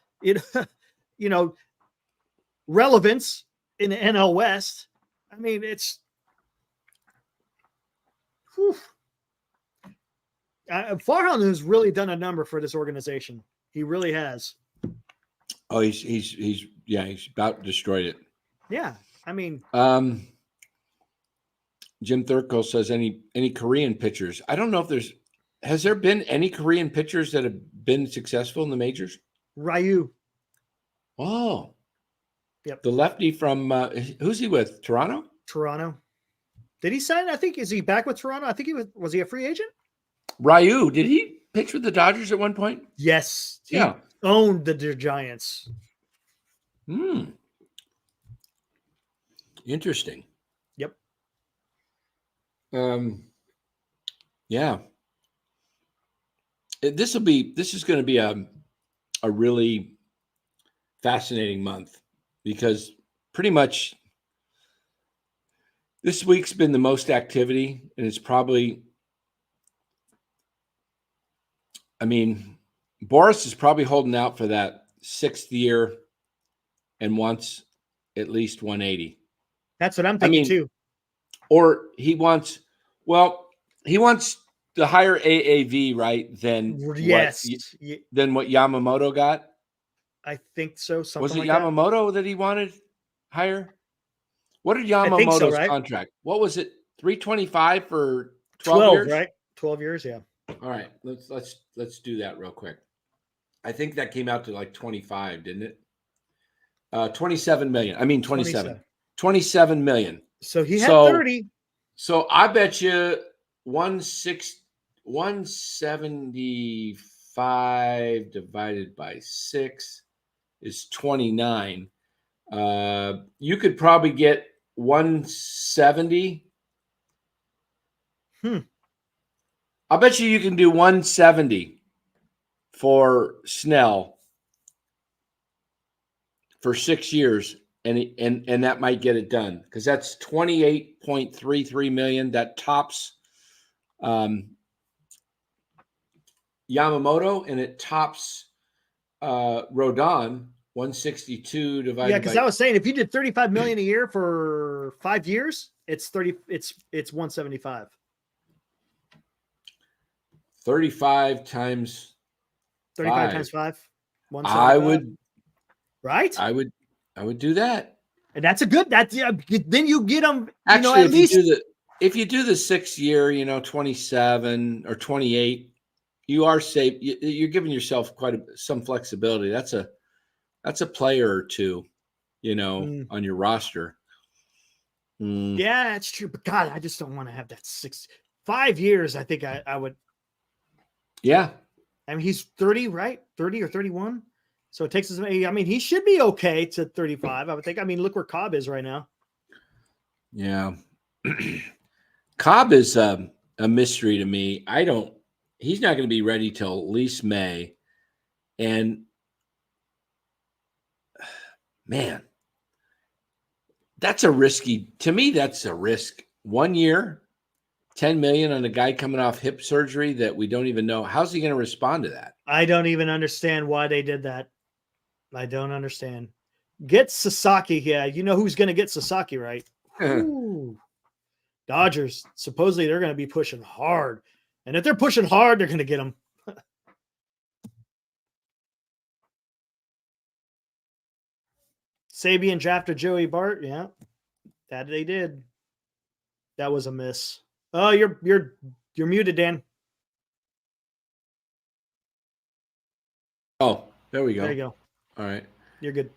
relevance in the NL West. I mean, it's. Farhan has really done a number for this organization. He really has. Oh, he's about destroyed it. Yeah, I mean. Jim Thurko says any Korean pitchers. I don't know if has there been any Korean pitchers that have been successful in the majors? Ryu. Oh. Yep. The lefty from who's he with? Toronto? Toronto. Did he sign? I think, is he back with Toronto? I think was he a free agent? Ryu, did he pitch with the Dodgers at one point? Yes. He owned the Giants. Interesting. Yep. Yeah. This is going to be a really fascinating month because pretty much this week's been the most activity, and it's probably, Boris is probably holding out for that 6th year and wants at least 180. That's what I'm thinking too. Or he wants the higher AAV, right? Than what Yamamoto got. I think so. Was it Yamamoto that he wanted higher? What did Yamamoto's contract? What was it? 325 for 12 years, right? 12 years, yeah. All right, let's do that real quick. I think that came out to like 25, didn't it? 27 million. 27 million. So he had 30. So I bet you 175 divided by 6 is 29. You could probably get 170. I bet you can do 170 for Snell for 6 years, and that might get it done because that's 28.33 million. That tops Yamamoto, and it tops Rodon. 162 divided Yeah, because by I was saying if you did 35 million a year for 5 years, it's 175. 35 times 35 5. times 5, I 175. would Right? I would do that. And that's a good. That's then you get them. Actually, At least if you do the 6 year, 27 or 28, you are safe. You're giving yourself some flexibility. That's a player or two, on your roster. Yeah, that's true. But God, I just don't want to have that 5 years. I think I would. Yeah. I mean, he's 30, right? 30 or 31. So it takes us. I mean, he should be okay to 35. I would think. I mean, look where Cobb is right now. Yeah. Cobb is a mystery to me. He's not going to be ready till at least May. And man, that's a risk. 1 year, 10 million on a guy coming off hip surgery that we don't even know. How's he going to respond to that? I don't even understand why they did that. I don't understand. Get Sasaki. Yeah, you know who's going to get Sasaki, right? Ooh. Dodgers. Supposedly they're going to be pushing hard. And if they're pushing hard, they're going to get him. Sabian drafted Joey Bart. Yeah, that they did. That was a miss. Oh, you're muted, Dan. Oh, there we go. There you go. All right. You're good.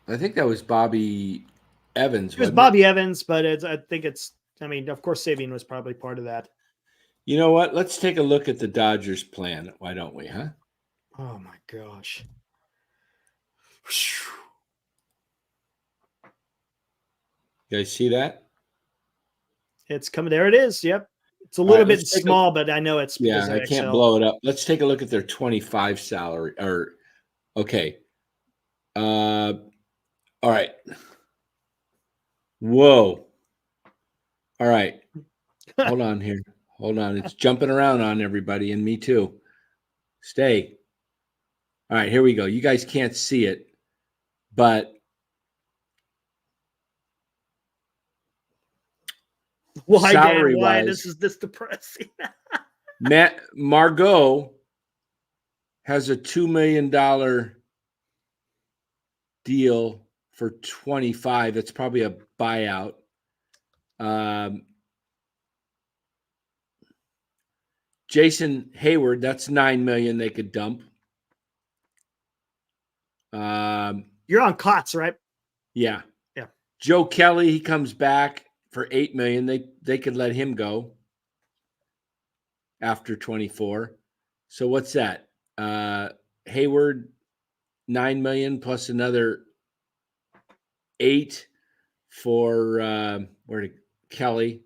I think that was Bobby Evans. It was Bobby Evans, but I mean, of course, Sabian was probably part of that. You know what? Let's take a look at the Dodgers plan. Why don't we, huh? Oh, my gosh. You guys see that? It's coming. There it is. Yep. It's a little bit small, but I know it's. Yeah, I can't blow it up. Let's take a look at their 25 salary. Okay. All right. Whoa. All right. Hold on here. Hold on. It's jumping around on everybody and me too. Stay. All right, here we go. You guys can't see it, but why, Dan? Why this is this depressing? Matt Margot has a $2 million deal for 25. That's probably a buyout. Jason Hayward, that's $9 million they could dump. You're on Cots, right? Yeah. Yeah. Joe Kelly, he comes back for $8 million. They could let him go after 24. So what's that? Hayward, $9 million plus another 8 for Kelly.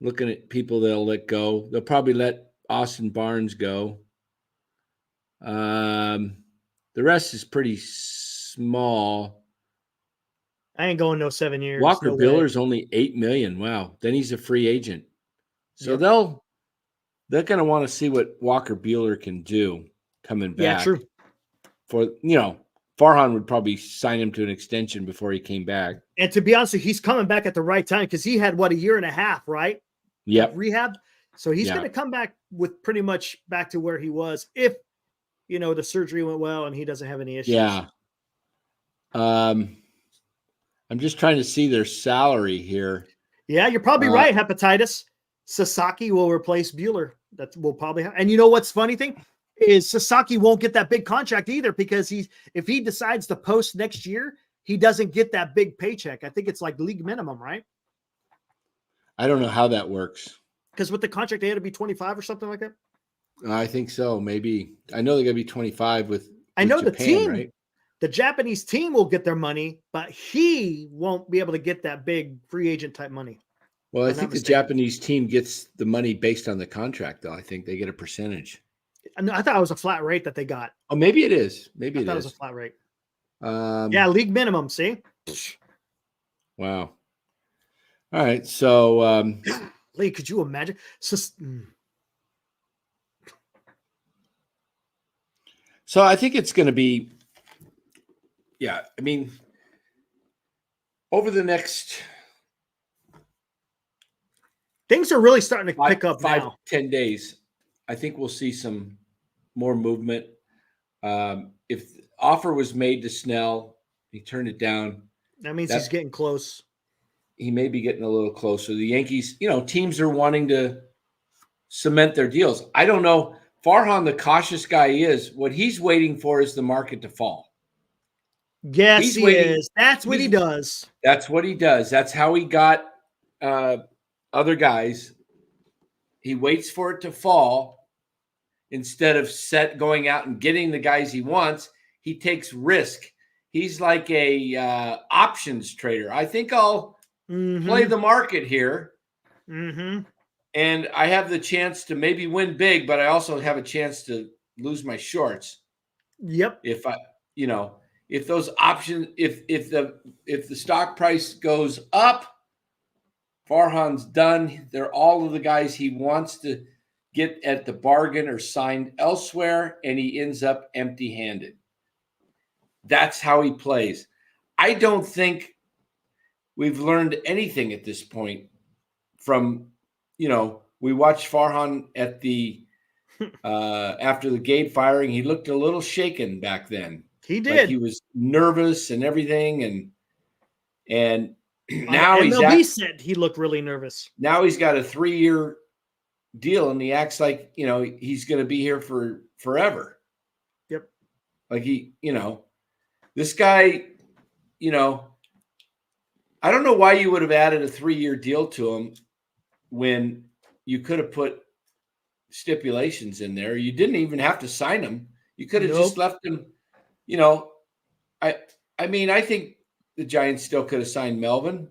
Looking at people they'll let go. They'll probably let Austin Barnes go. The rest is pretty small. I ain't going no 7 years. Walker Buehler's only $8 million. Wow. Then he's a free agent. So they're going to want to see what Walker Buehler can do coming back. Yeah, true. Farhan would probably sign him to an extension before he came back. And to be honest, he's coming back at the right time because he had a year and a half, right? Yep. Rehab. So he's going to come back with pretty much back to where he was if the surgery went well and he doesn't have any issues. Yeah. I'm just trying to see their salary here. Yeah, you're probably right. Hepatitis. Sasaki will replace Buehler. That will probably have. And you know what's funny thing is Sasaki won't get that big contract either because if he decides to post next year, he doesn't get that big paycheck. I think it's like league minimum, right? I don't know how that works. Because with the contract, they had to be 25 or something like that. I think so. Maybe. I know they're going to be 25 with I know Japan, the team, right? The Japanese team will get their money, but he won't be able to get that big free agent type money. Well, I think the Japanese team gets the money based on the contract, though. I think they get a percentage. I thought it was a flat rate that they got. Oh, maybe it is. I thought it was a flat rate. Yeah, league minimum. See? Wow. All right. So, Lee, could you imagine? So I think it's going to be, yeah. I mean, over the next things are really starting to pick up 5-10 days, I think we'll see some more movement. If the offer was made to Snell, he turned it down. That means he's getting close. He may be getting a little closer. The Yankees, teams are wanting to cement their deals. I don't know. Farhan, the cautious guy is, what he's waiting for is the market to fall. Yes, he is. That's what he does. That's what he does. That's how he got other guys. He waits for it to fall instead of going out and getting the guys he wants. He takes risk. He's like a options trader. I think I'll play the market here. And I have the chance to maybe win big, but I also have a chance to lose my shorts. Yep. If those options, if the stock price goes up, Farhan's done. They're all of the guys he wants to get at the bargain or signed elsewhere, and he ends up empty-handed. That's how he plays. I don't think we've learned anything at this point from, we watched Farhan at the after the Gabe firing. He looked a little shaken back then. He did. Like he was nervous and everything, and now MLB said he looked really nervous. Now he's got a 3-year deal, and he acts like he's going to be here for forever. Yep. Like this guy, I don't know why you would have added a 3-year deal to him when you could have put stipulations in there. You didn't even have to sign him. You could have just left him. I mean, I think the Giants still could have signed Melvin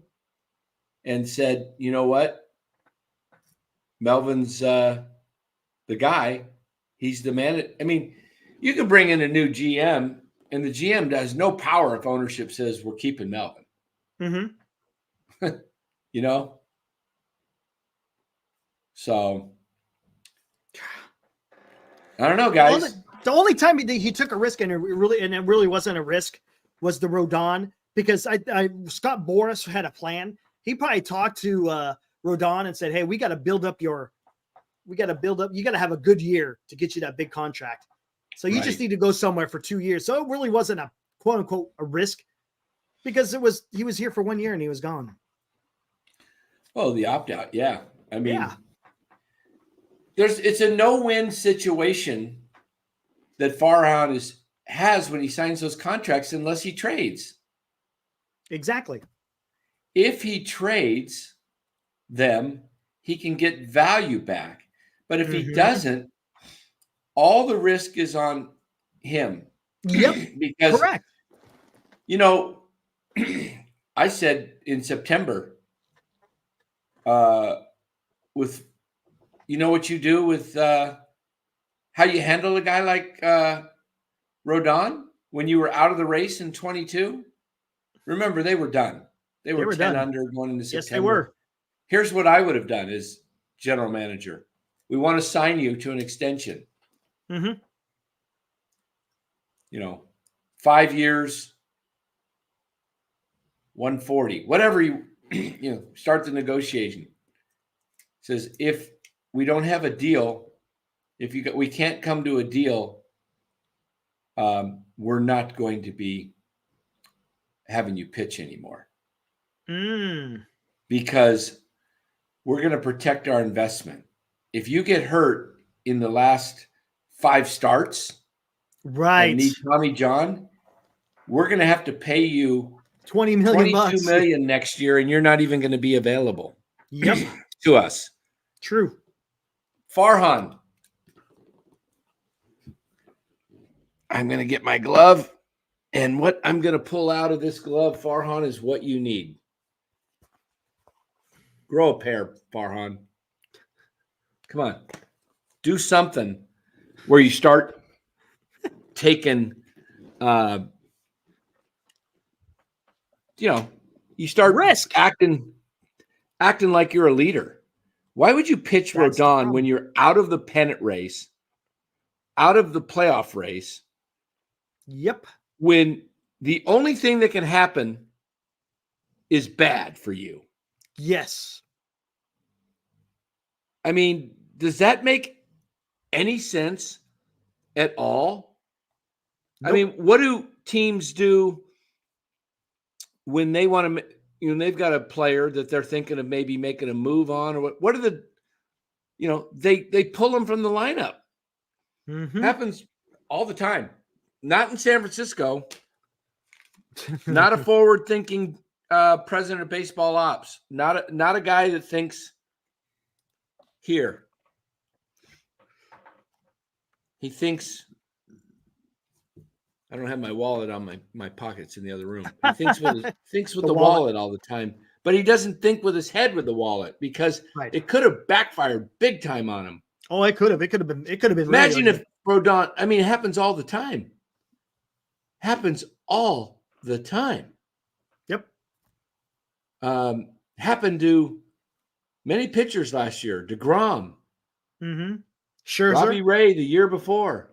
and said, you know what? Melvin's the guy. He's the man. I mean, you can bring in a new GM, and the GM has no power if ownership says we're keeping Melvin. So I don't know, guys. The only time he took a risk, and it really wasn't a risk, was the Rodon, because Scott Boras had a plan. He probably talked to Rodon and said, "Hey, you got to have a good year to get you that big contract. So you just need to go somewhere for 2 years." So it really wasn't a quote unquote a risk, because he was here for 1 year and he was gone. Oh, the opt out, yeah. I mean, it's a no-win situation that Farhan has when he signs those contracts, unless he trades. Exactly. If he trades them, he can get value back. But if he doesn't, all the risk is on him. Yep. Because, correct. I said in September, with, what you do with how you handle a guy like Rodon when you were out of the race in 22. Remember, they were done. They were 10 under going into September. Yes, they were. Here's what I would have done as general manager. We want to sign you to an extension. 5 years, 140, whatever you start the negotiation. Says, if we don't have a deal, we can't come to a deal, we're not going to be having you pitch anymore. Because we're going to protect our investment. If you get hurt in the last 5 starts, and need Tommy John, we're going to have to pay you $22 million next year, and you're not even going to be available. Yep. To us. True. Farhan, I'm going to get my glove, and what I'm going to pull out of this glove, Farhan, is what you need. Grow a pair, Farhan. Come on. Do something where you start taking you start Risk. acting like you're a leader. Why would you pitch That's the Rodon problem. when you're out of the pennant race, out of the playoff race? Yep. When the only thing that can happen is bad for you. Yes. I mean, does that make any sense at all? Nope. I mean, what do teams do when they want to, they've got a player that they're thinking of maybe making a move on, or what are the, they pull them from the lineup. Mm-hmm. Happens all the time. Not in San Francisco. Not a forward-thinking president of baseball ops. Not a guy that thinks here. He thinks. I don't have my wallet on my pockets in the other room. He thinks with the wallet all the time, but he doesn't think with his head with the wallet, because it could have backfired big time on him. Oh, it could have. It could have been. Imagine if Rodon. I mean, it happens all the time. Happens all the time. Yep. Happened to many pitchers last year. DeGrom. Mm-hmm. Scherzer. Robbie Ray the year before.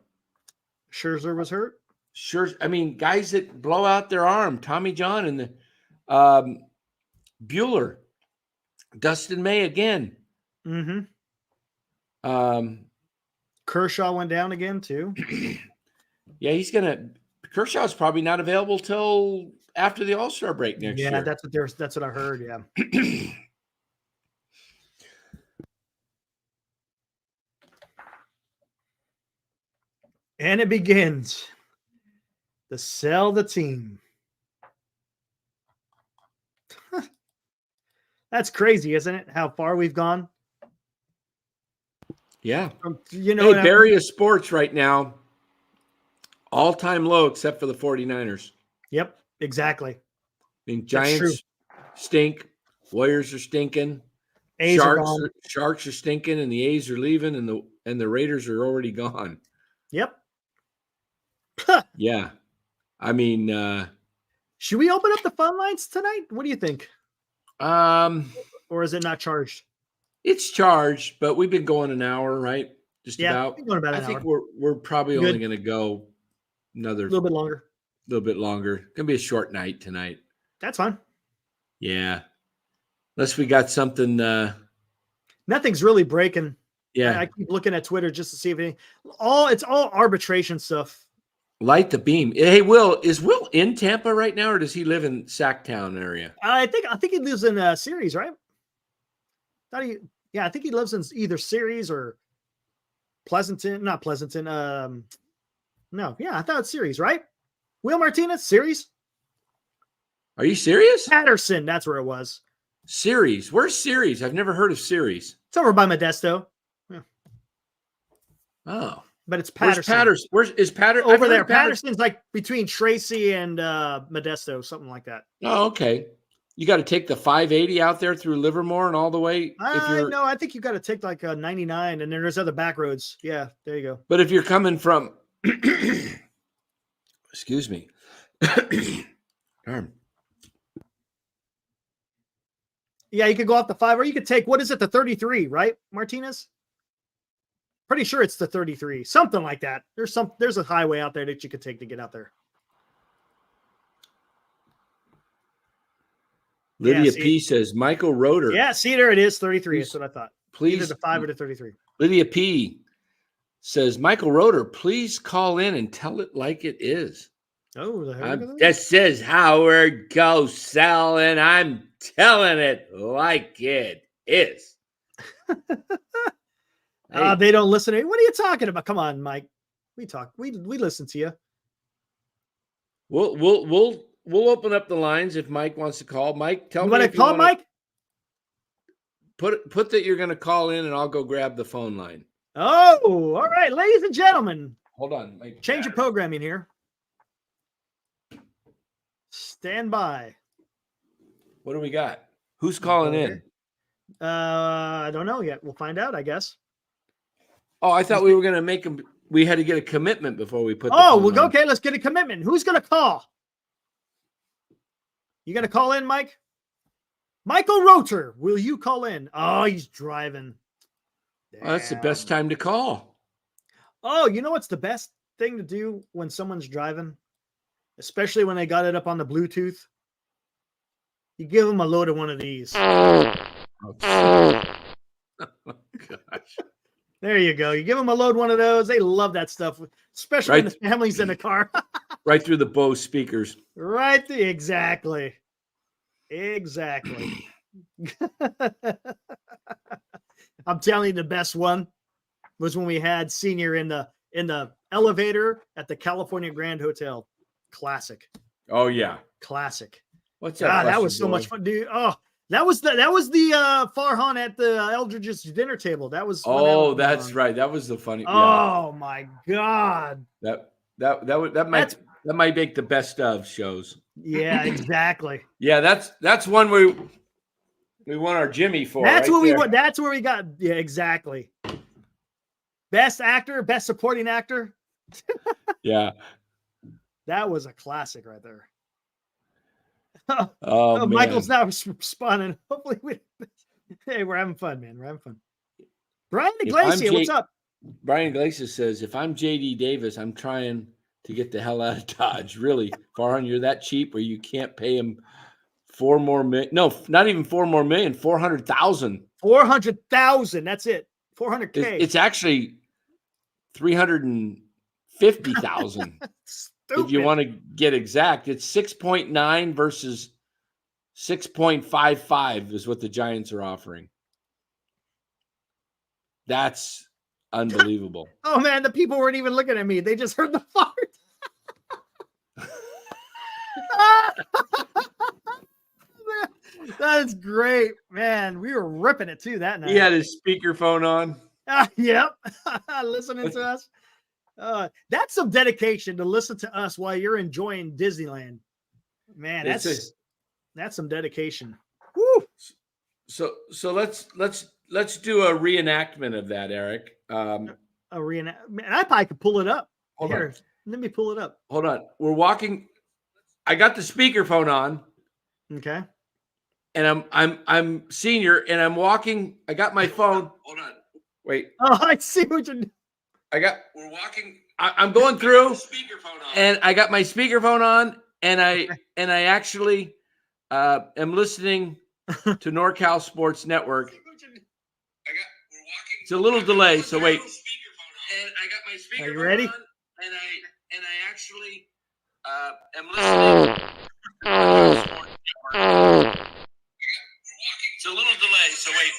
Scherzer was hurt. Sure. I mean, guys that blow out their arm. Tommy John and the Bueller. Dustin May again. Mm-hmm. Kershaw went down again too. Yeah, Kershaw's probably not available till after the All-Star break next year. Yeah, that's what I heard. Yeah. And it begins to sell the team. That's crazy, isn't it? How far we've gone. Yeah. Hey, Barry of sports right now, all-time low except for the 49ers. Yep, exactly. I mean, Giants stink. Warriors are stinking. Sharks are stinking, and the A's are leaving, and the Raiders are already gone. Yep. Yeah. I mean, should we open up the phone lines tonight? What do you think? Or is it not charged? It's charged, but we've been going an hour, right? Just about. I think we're probably only going to go another little bit longer. Gonna be a short night tonight. That's fine. Yeah. Unless we got something. Nothing's really breaking. Yeah. I keep looking at Twitter just to see if it's all arbitration stuff. Light the beam. Hey, Will, is Will in Tampa right now, or does he live in Sacktown area? I think he lives in Ceres, right? I think he lives in either Ceres or Pleasanton. Not Pleasanton. No, yeah, I thought it's Ceres, right? Will Martinez, Ceres. Are you serious? Patterson, that's where it was. Ceres. Where's Ceres? I've never heard of Ceres. It's over by Modesto. Yeah. Oh. But it's Patterson. Where's Patterson? Over there. Patterson's like between Tracy and Modesto, something like that. Oh, okay. You got to take the 580 out there through Livermore and all the way. No, I think you got to take like a 99, and then there's other back roads. Yeah, there you go. But if you're coming from, excuse me, darn. Yeah, you could go off the 5, or you could take, what is it, the 33, right, Martinez? Pretty sure it's the 33, something like that. There's a highway out there that you could take to get out there. Lydia P says Michael Roeder. Yeah, see, there it is, 33. That's what I thought. Please, either the 5 or the 33. Lydia P says Michael Roeder, please call in and tell it like it is. Oh, this is Howard Cosell, and I'm telling it like it is. Hey. They don't listen to me. What are you talking about? Come on, Mike. We talk. We listen to you. We'll open up the lines if Mike wants to call. Mike, tell me. Want to call Mike? Put that you're going to call in, and I'll go grab the phone line. Oh, all right, ladies and gentlemen. Hold on, Mike. Change your programming here. Stand by. What do we got? Who's calling in? I don't know yet. We'll find out, I guess. Oh, I thought we were going to make them. We had to get a commitment before we put. Okay. Let's get a commitment. Who's going to call? You got to call in, Mike? Michael Roter, will you call in? Oh, he's driving. Well, that's the best time to call. Oh, you know what's the best thing to do when someone's driving? Especially when they got it up on the Bluetooth? You give them a load of one of these. Oh, gosh. There you go. You give them a load one of those. They love that stuff, especially when the family's in the car. Right through the Bose speakers. Right there. Exactly. Exactly. I'm telling you, the best one was when we had Senior in the elevator at the California Grand Hotel. Classic. Oh yeah. Classic. What's that? That was so much fun, dude. Oh, that was the Farhan at the Eldridge's dinner table. That was. Oh, that's right. That was the funny. Oh my God. That might make the best of shows. Yeah, exactly. Yeah, that's one we won our Jimmy for. That's right what there. we won. That's where we got. Yeah, exactly. Best actor, best supporting actor. Yeah. That was a classic right there. Oh, Michael's now responding. Hopefully, hey, we're having fun, man. We're having fun. Brian Iglesias, what's up? Brian Iglesias says, if I'm JD Davis, I'm trying to get the hell out of Dodge. Really, Farhan, you're that cheap where you can't pay him $4 more million. No, not even $4 more million, 400,000. 400,000. That's it. 400K. It's actually 350,000. If you want to get exact, it's 6.9 versus 6.55 is what the Giants are offering. That's unbelievable. Oh man, the people weren't even looking at me. They just heard the fart. That is great, man. We were ripping it too that night. He had his speakerphone on. Yep. Listening to us. That's some dedication to listen to us while you're enjoying Disneyland. Man, that's some dedication. Woo. So let's do a reenactment of that, Eric. A reenactment. I probably could pull it up. Here, let me pull it up. Hold on. We're walking. I got the speakerphone on. Okay. And I'm Senior, and I'm walking. I got my phone. Hold on. Wait. Oh, I see what you're doing. We're walking. I'm going through, and I got my speakerphone on, and I actually am listening to NorCal Sports Network. It's a little delay, so wait. And I got my speakerphone. Are you ready? On, and I actually am listening. It's a little delay, so wait.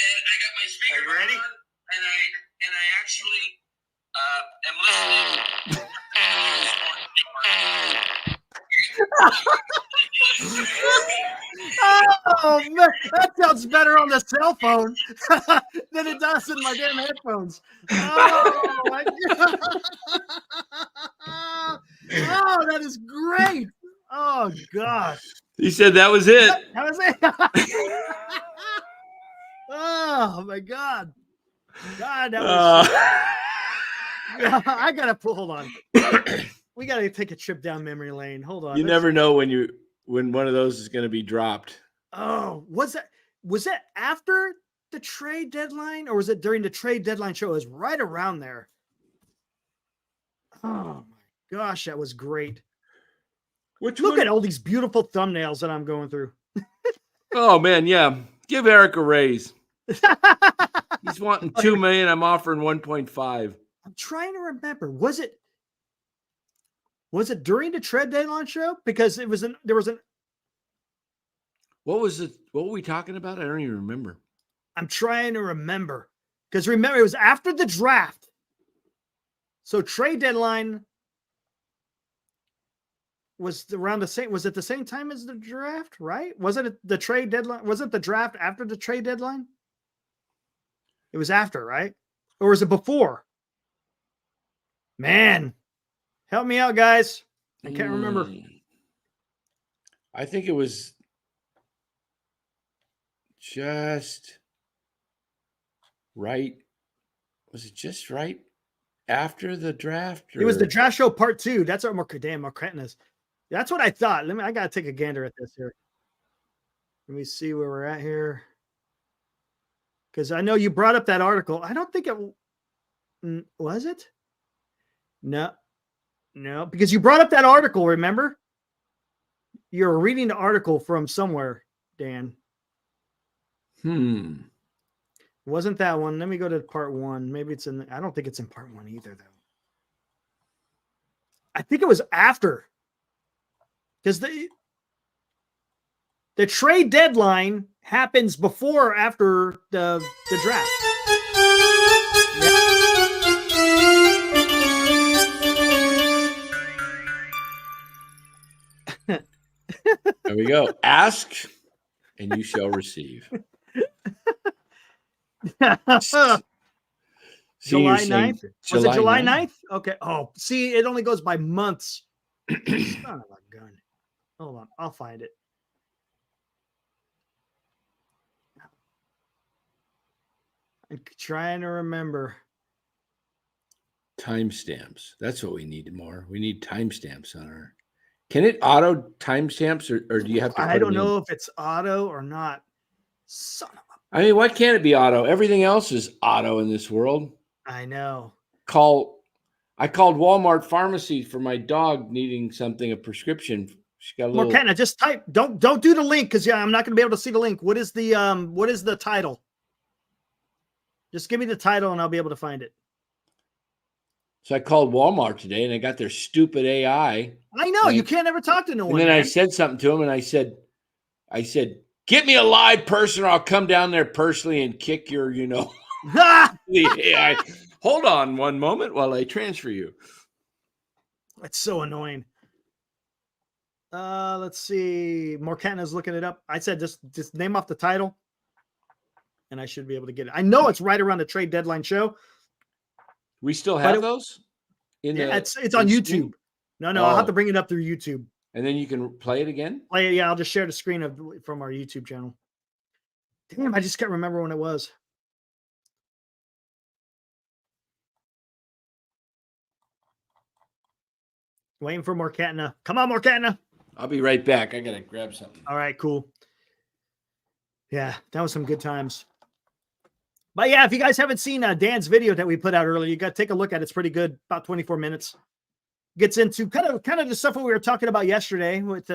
And I got my speakerphone. Are you ready? On, and I actually am listening. Oh man, that sounds better on the cell phone than it does in my damn headphones. Oh my God. Oh, that is great. Oh gosh. He said that was it. That was it. Oh my God. God, that was yeah, I gotta hold on. We gotta take a trip down memory lane. Hold on. You never know when one of those is going to be dropped. Oh, was that after the trade deadline, or was it during the trade deadline show? It was right around there. Oh my gosh, that was great. Look at all these beautiful thumbnails that I'm going through. Oh man, yeah. Give Eric a raise. He's wanting $2 million. I'm offering 1.5. I'm trying to remember. Was it during the trade deadline show? Because there was What was it? What were we talking about? I don't even remember. I'm trying to remember. Because remember, it was after the draft. So trade deadline was around the same. Was it the same time as the draft? Right? Wasn't it the trade deadline? Was it the draft after the trade deadline? It was after, right? Or was it before? Man, help me out, guys. I can't remember. I think it was just right. Was it just right after the draft? It was the draft show part 2. That's what Marquetin is. That's what I thought. I got to take a gander at this here. Let me see where we're at here. Because I know you brought up that article. I don't think it was it. No, because you brought up that article. Remember, you're reading the article from somewhere, Dan. Wasn't that one? Let me go to part 1. Maybe it's in. I don't think it's in part 1 either, though. I think it was after, because the trade deadline happens before or after the draft. There we go. Ask and you shall receive. July 9th? Was it July 9th? Okay. Oh, see, it only goes by months. Son of a gun. Hold on. I'll find it. I'm trying to remember. Timestamps. That's what we need more. We need timestamps on our. Can it auto timestamps or do you have to? I don't know if it's auto or not. Son of a. I mean, why can't it be auto? Everything else is auto in this world. I know. I called Walmart pharmacy for my dog needing something, a prescription. She got a little. Morkenna, just type. Don't do the link because I'm not going to be able to see the link. What is the title? Just give me the title and I'll be able to find it. So I called Walmart today and I got their stupid AI. I know you can't ever talk to no one. And then I said something to him and I said, get me a live person or I'll come down there personally and kick your, the AI. Hold on one moment while I transfer you. That's so annoying. Let's see. Morkenna's looking it up. I said just name off the title and I should be able to get it. I know it's right around the trade deadline show. We still have those? It's on YouTube. No, I'll have to bring it up through YouTube. And then you can play it again? Play it, yeah. I'll just share the screen from our YouTube channel. Damn, I just can't remember when it was. Waiting for Morkenna. Come on, Morkenna. I'll be right back. I got to grab something. All right, cool. Yeah, that was some good times. But yeah, if you guys haven't seen Dan's video that we put out earlier, you got to take a look at it. It's pretty good. About 24 minutes. Gets into kind of the stuff that we were talking about yesterday with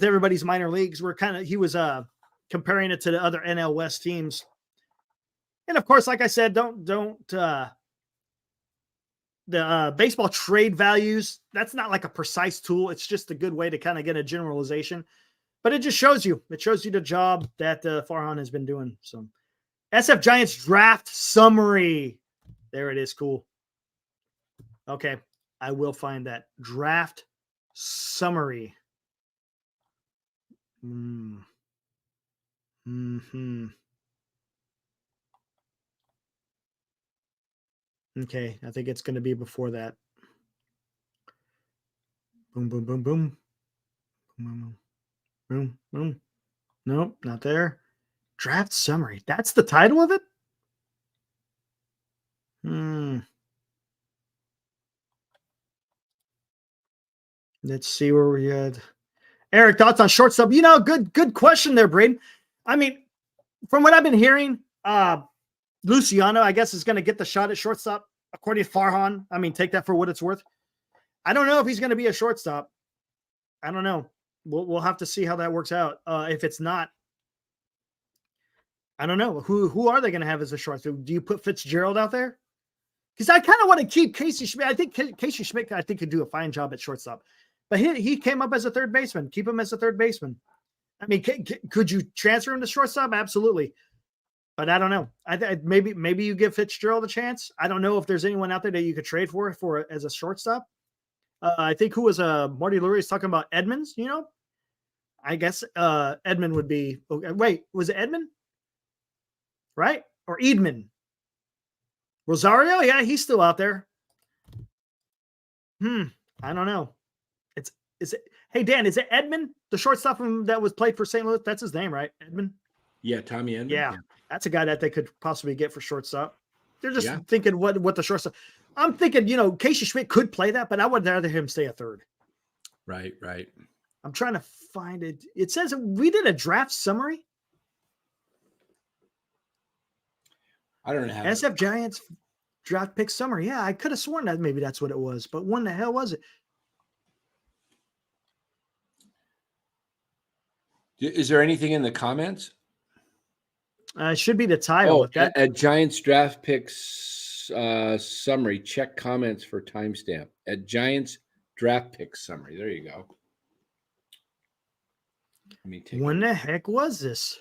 everybody's minor leagues. He was comparing it to the other NL West teams. And of course, like I said, the baseball trade values, that's not like a precise tool. It's just a good way to kind of get a generalization. But it just shows you. It shows you the job that Farhan has been doing. So, SF Giants draft summary. There it is. Cool. Okay. I will find that. Draft summary. Okay. I think it's going to be before that. Boom, boom, boom, boom. Boom, boom, boom. Nope, not there. Draft summary. That's the title of it? Let's see where we had. Eric, thoughts on shortstop? Good question there, Braden. I mean, from what I've been hearing, Luciano, I guess, is going to get the shot at shortstop, according to Farhan. I mean, take that for what it's worth. I don't know if he's going to be a shortstop. I don't know. We'll have to see how that works out. If it's not, I don't know. Who are they going to have as a shortstop? Do you put Fitzgerald out there? Because I kind of want to keep Casey Schmidt. I think Casey Schmidt, could do a fine job at shortstop. But he came up as a third baseman. Keep him as a third baseman. I mean, could you transfer him to shortstop? Absolutely. But I don't know. Maybe you give Fitzgerald a chance. I don't know if there's anyone out there that you could trade for as a shortstop. I think who was Marty Lurie is talking about Edmonds, I guess Edmund would be okay. Wait, was it Edmund? Right? Or Edman? Rosario? Yeah, he's still out there. I don't know. Is it hey Dan, is it Edmund, the shortstop that was played for St. Louis? That's his name, right? Edmund? Yeah, Tommy Edmund. Yeah, that's a guy that they could possibly get for shortstop. They're just thinking what the shortstop. I'm thinking, Casey Schmidt could play that, but I would rather him stay a third. Right. I'm trying to find it. It says we did a draft summary. I don't know how. SF Giants draft pick summary. Yeah, I could have sworn that maybe that's what it was, but when the hell was it? Is there anything in the comments? It should be the title. At Giants draft picks summary, check comments for timestamp. At Giants draft pick summary. There you go. Let me take when the heck was this?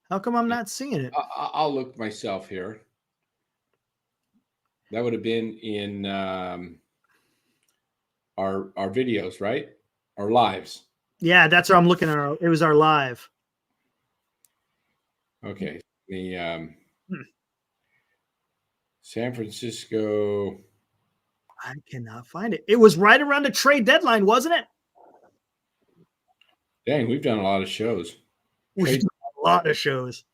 How come I'm not seeing it? I'll look myself here. That would have been in our videos, right? Our lives. Yeah, that's what I'm looking at. It was our live. Okay. The San Francisco. I cannot find it. It was right around the trade deadline, wasn't it? Dang, we've done a lot of shows. We've done a lot of shows.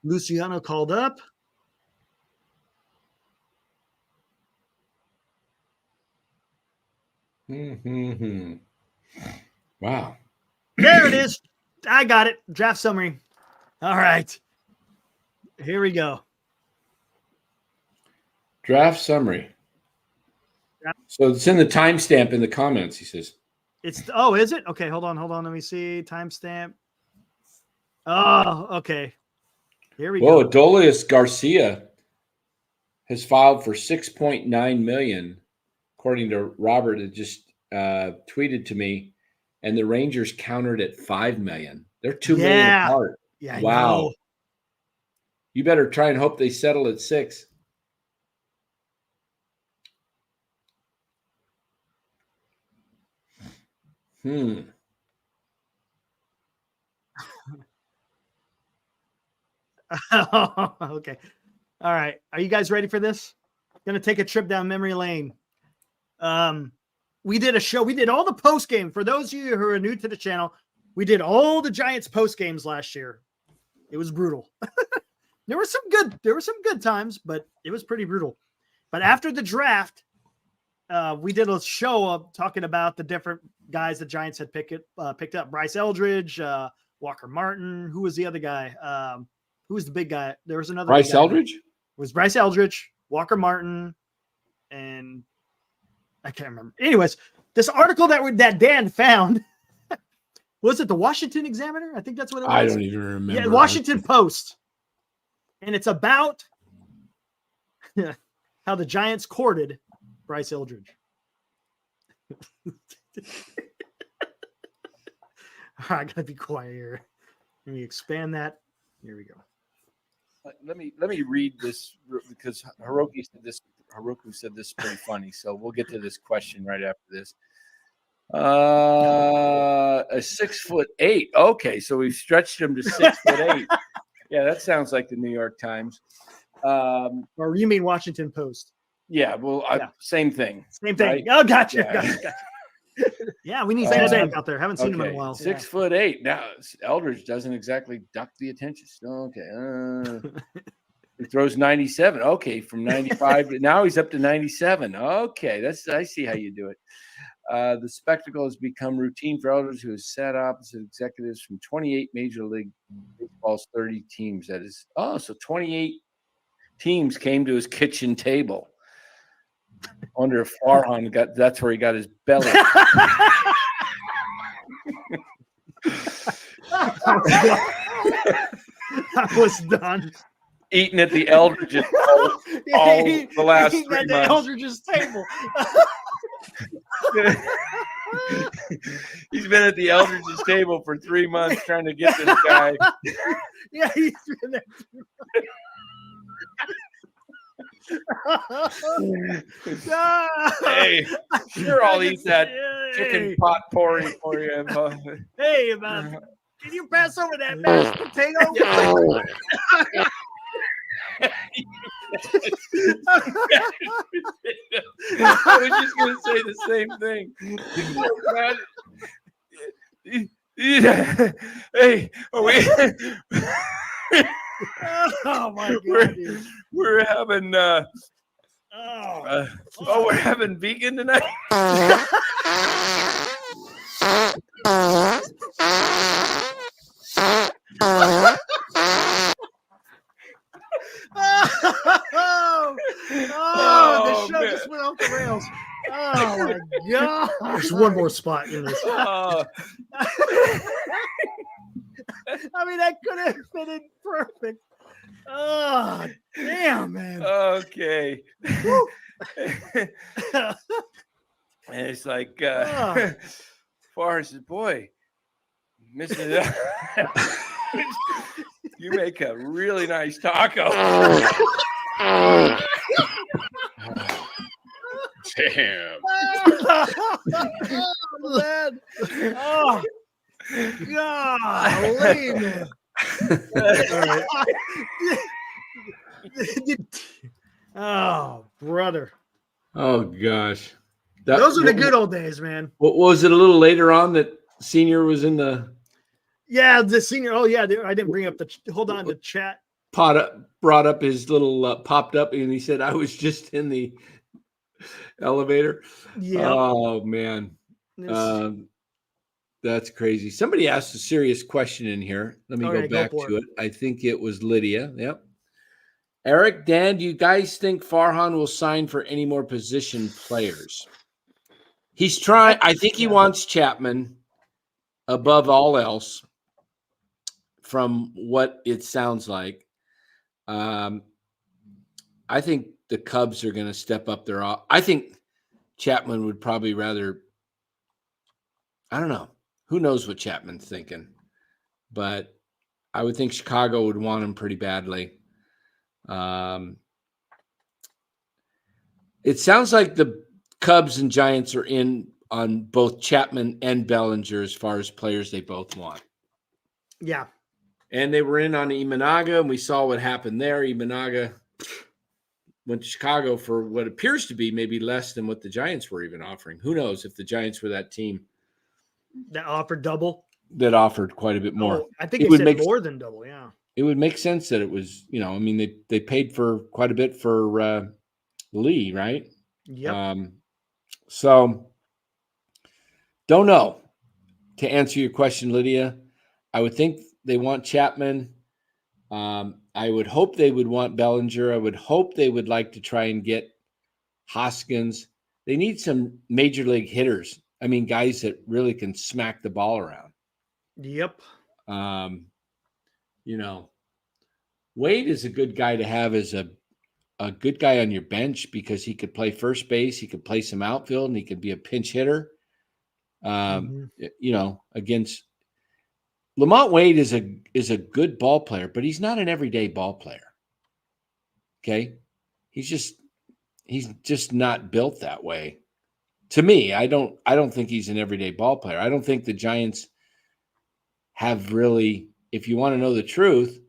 Luciano called up. Wow. There it is. I got it. Draft summary. All right. Here we go. Draft summary. So it's in the timestamp in the comments, he says. Is it? Okay, hold on. Let me see. Timestamp. Oh, okay. Here we go. Adolius Garcia has filed for $6.9 million, according to Robert. It just tweeted to me, and the Rangers countered at $5 million. They're $2 million apart. Yeah. Wow. You better try and hope they settle at $6. Okay. All right. Are you guys ready for this? Going to take a trip down memory lane. We did a show. We did all the post game. For those of you who are new to the channel, we did all the Giants post games last year. It was brutal. There were some good times, but it was pretty brutal. But after the draft, we did a show talking about the different guys the Giants had picked up. Bryce Eldridge, Walker Martin. Who was the other guy? Who was the big guy? There was another Bryce Eldridge? It was Bryce Eldridge, Walker Martin, and I can't remember. Anyways, this article that Dan found, was it the Washington Examiner? I think that's what it was. I don't even remember. Yeah, Washington Post. And it's about how the Giants courted Bryce Eldridge. All right, I gotta be quiet here. Let me expand that. Here we go. Let me read this because Hiroki said this is pretty funny. So we'll get to this question right after this. A 6'8". Okay, so we've stretched him to 6'8". Yeah, that sounds like the New York Times. Or you mean Washington Post? Yeah, well, same thing. Same thing. Right? Oh, gotcha. Yeah. Gotcha. Yeah, we need Sam out there. Haven't seen him in a while. 6'8". Now Eldridge doesn't exactly duck the attention. Okay. He throws 97. Okay, from 95 now he's up to 97. Okay, I see how you do it. The spectacle has become routine for Eldridge, who has sat opposite executives from 28 Major League Baseball's 30 teams. That is, so 28 teams came to his kitchen table. I wonder if Farhan that's where he got his belly. I was done. Eating at the Eldridge's all the last 3 months. The Eldridge's table. He's been at the Eldridge's table for 3 months trying to get this guy. Yeah, he's been there. Hey, sure, I'll eat that chicken pot pourri for you. Hey, man, can you pass over that mashed potato? I was just going to say the same thing. Hey, oh my God, dude. We're having We're having vegan tonight. The show man. just went off the rails. Oh my god! There's one more spot in this. I mean, that could have been in perfect. Oh, damn, man. Okay. And it's like, Forrest says, boy, Mr. You make a really nice taco. Damn. Man. Oh, golly, man. Oh, brother. Oh gosh. Those are the good old days, man. What was it a little later on that Senior was in the the Senior? Oh yeah, I didn't bring up hold on the chat. Brought up his little popped up and he said I was just in the elevator. Yeah. Oh man. That's crazy. Somebody asked a serious question in here. Let me go back to it. I think it was Lydia. Yep. Eric, Dan, do you guys think Farhan will sign for any more position players? He's trying. I think he wants Chapman above all else from what it sounds like. I think the Cubs are going to step up their – I think Chapman would probably rather – I don't know. Who knows what Chapman's thinking? But I would think Chicago would want him pretty badly. It sounds like the Cubs and Giants are in on both Chapman and Bellinger as far as players they both want. Yeah. And they were in on Imanaga, and we saw what happened there. Imanaga went to Chicago for what appears to be maybe less than what the Giants were even offering. Who knows if the Giants were that team that offered double? That offered quite a bit more. I think it said more than double, yeah. It would make sense that it was, I mean, they paid for quite a bit for Lee, right? Yep. So don't know. To answer your question, Lydia, I would think they want Chapman. I would hope they would want Bellinger. I would hope they would like to try and get Hoskins. They need some major league hitters. I mean, guys that really can smack the ball around. Yep. Wade is a good guy to have as a good guy on your bench because he could play first base, he could play some outfield, and he could be a pinch hitter. Against Lamont Wade is a good ball player, but he's not an everyday ball player. Okay, he's just not built that way. To me, I don't think he's an everyday ball player. I don't think the Giants have really, if you want to know the truth,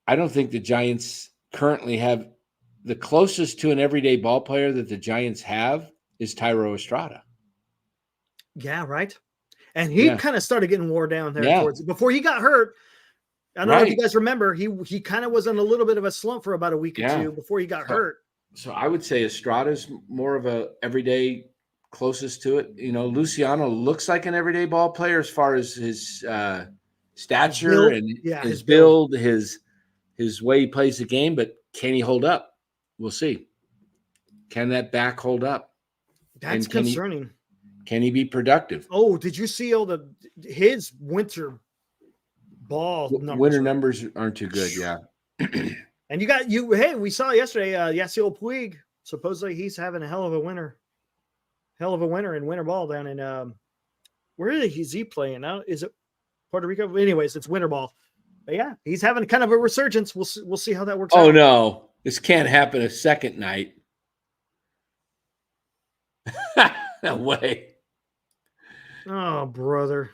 I don't think the Giants currently have the closest to an everyday ball player that the Giants have is Thairo Estrada. Yeah, right. And he kind of started getting wore down there towards before he got hurt. I don't know if you guys remember, he kind of was in a little bit of a slump for about a week or two before he got hurt. So I would say Estrada's more of a everyday closest to it. Luciano looks like an everyday ball player as far as his stature and his build, his way he plays the game, but can he hold up? We'll see. Can that back hold up? That's concerning. Can he be productive? Oh, did you see his winter ball numbers? Winter numbers aren't too good, yeah. And we saw yesterday, Yasiel Puig, supposedly he's having a hell of a winter in winter ball down in where is he playing now? Is it Puerto Rico? Anyways, it's winter ball. But yeah, he's having kind of a resurgence. We'll see how that works out. Oh no, this can't happen a second night. No way. Oh, brother.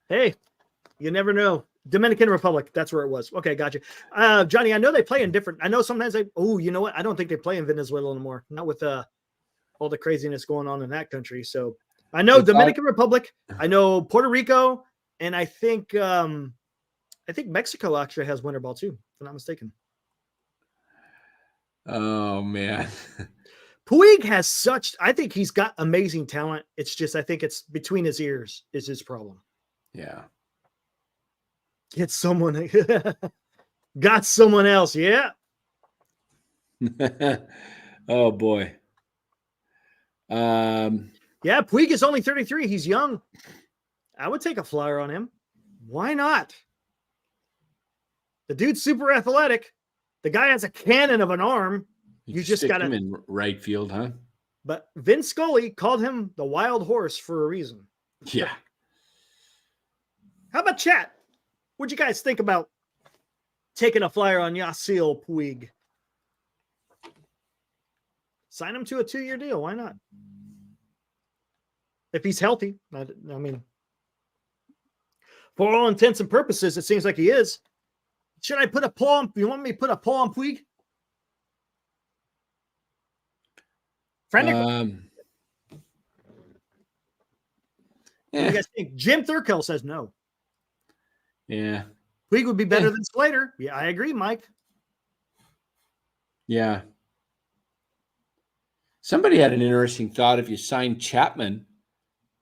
Hey, you never know. Dominican Republic, that's where it was. Okay, gotcha. Johnny, I know they play in different. I know sometimes you know what? I don't think they play in Venezuela anymore. Not with all the craziness going on in that country. So I know Dominican Republic. I know Puerto Rico, and I think Mexico actually has winter ball too, if I'm not mistaken. Oh man. Puig has such, I think he's got amazing talent. It's just, I think it's between his ears is his problem. Yeah. Get someone, got someone else. Yeah. Oh boy. Yeah. Puig is only 33. He's young. I would take a flyer on him. Why not? The dude's super athletic. The guy has a cannon of an arm. You just got him in right field, huh? But Vince Scully called him the wild horse for a reason. Yeah. How about chat? What'd you guys think about taking a flyer on Yasiel Puig? Sign him to a 2-year deal. Why not? If he's healthy. I mean, for all intents and purposes, it seems like he is. Should I put a poll on? You want me to put a poll on Puig? What do you guys think? Jim Thurkel says no. Yeah. Puig would be better than Slater. Yeah, I agree, Mike. Yeah. Somebody had an interesting thought. If you sign Chapman,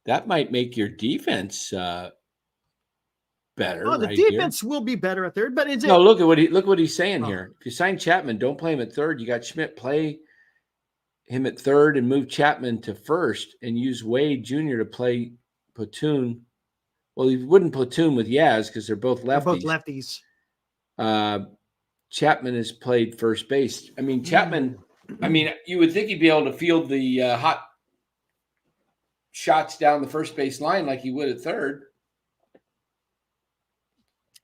that might make your defense better. Oh, the defense will be better at third, but no, look at what he's saying here. If you sign Chapman, don't play him at third. You got Schmidt, play him at third and move Chapman to first and use Wade Jr. to play platoon. Well, he wouldn't platoon with Yaz because they're both lefties. Chapman has played first base. I mean, Chapman, you would think he'd be able to field the hot shots down the first base line like he would at third.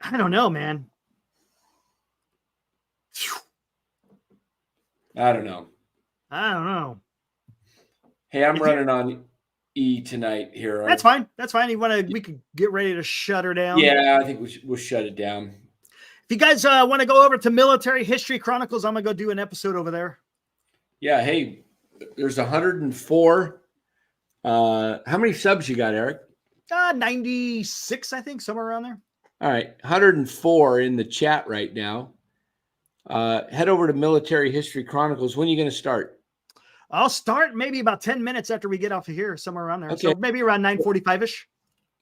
I don't know, man. I don't know. Hey, I'm running on E tonight here. That's fine. We could get ready to shut her down. Yeah, I think we'll shut it down. If you guys want to go over to Military History Chronicles, I'm going to go do an episode over there. Yeah. Hey, there's 104. How many subs you got, Eric? 96, I think, somewhere around there. All right. 104 in the chat right now. Head over to Military History Chronicles. When are you going to start? I'll start maybe about 10 minutes after we get off of here, somewhere around there. Okay. So maybe around 9:45-ish.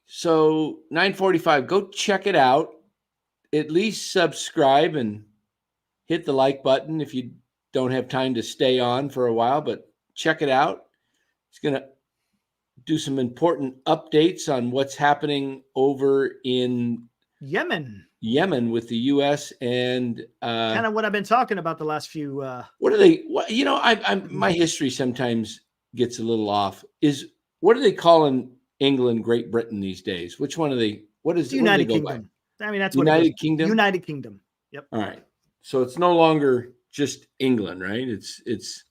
So 9:45, go check it out. At least subscribe and hit the like button if you don't have time to stay on for a while, but check it out. It's going to do some important updates on what's happening over in Yemen with the U.S. and kind of what I've been talking about the last few. What are they? My history sometimes gets a little off. What are they calling England, Great Britain these days? Which one are they? What is United Kingdom? I mean, that's United Kingdom. United Kingdom. Yep. All right. So it's no longer just England, right? It's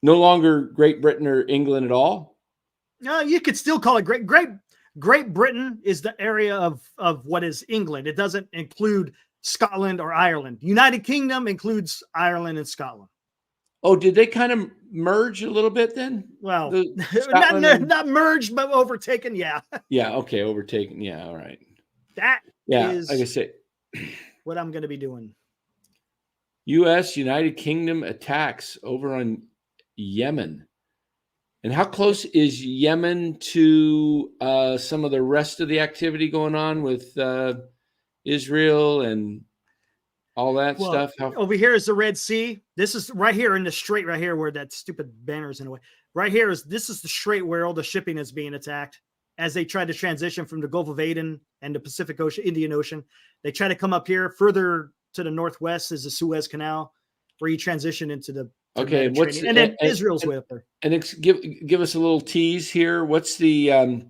no longer Great Britain or England at all. No, you could still call it Great Britain is the area of what is England. It doesn't include Scotland or Ireland. United Kingdom includes Ireland and Scotland. Oh, did they kind of merge a little bit then? Well, not merged, but overtaken. Yeah. Yeah. Okay. Overtaken. Yeah. All right. That is, like I said, what I'm going to be doing. U.S. United Kingdom attacks over on Yemen. And how close is Yemen to some of the rest of the activity going on with Israel and all that stuff? Over here is the Red Sea. This is right here in the strait right here where that stupid banner is in the way. Right here this is the strait where all the shipping is being attacked as they try to transition from the Gulf of Aden and the Pacific Ocean, Indian Ocean. They try to come up here. Further to the northwest is the Suez Canal where you transition into the okay. And then Israel's way up there. And give us a little tease here. What's the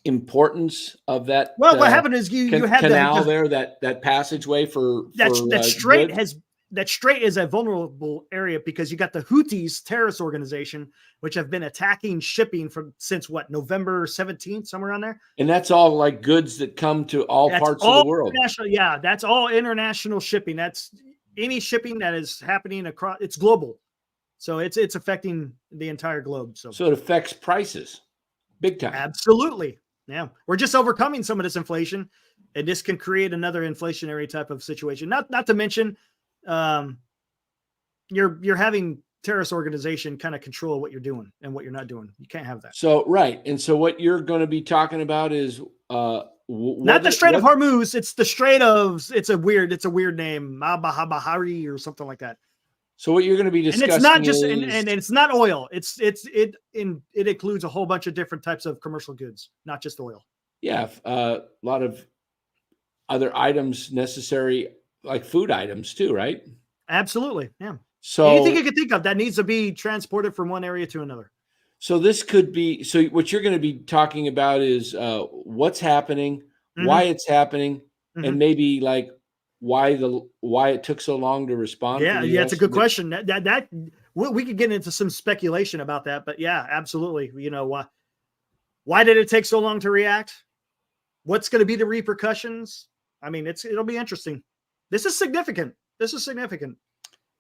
importance of that? Well, what happened is you had canal there, that passageway for that strait is a vulnerable area because you got the Houthis terrorist organization, which have been attacking shipping since November 17th, somewhere around there. And that's all like goods that come to all parts of the world. Yeah, that's all international shipping. That's any shipping that is happening across. It's global, so it's affecting the entire globe. So it affects prices big time. Absolutely. Yeah. We're just overcoming some of this inflation, and this can create another inflationary type of situation. Not to mention, you're having terrorist organization kind of control what you're doing and what you're not doing. You can't have that. So, right. And so what you're going to be talking about is not the Strait of Hormuz. It's the Strait of, it's a weird name, Bahari or something like that. So what you're going to be discussing, and it's not just, and it's not oil. It includes a whole bunch of different types of commercial goods, not just oil. Yeah, a lot of other items necessary, like food items too, right? Absolutely, yeah. So anything you can think of that needs to be transported from one area to another. So this could be, so what you're going to be talking about is what's happening, why it's happening, and maybe like why it took so long to respond. Yeah, it's a good question. That we could get into some speculation about that, but yeah, absolutely. You know, why did it take so long to react? What's going to be the repercussions? I mean, it'll be interesting. This is significant.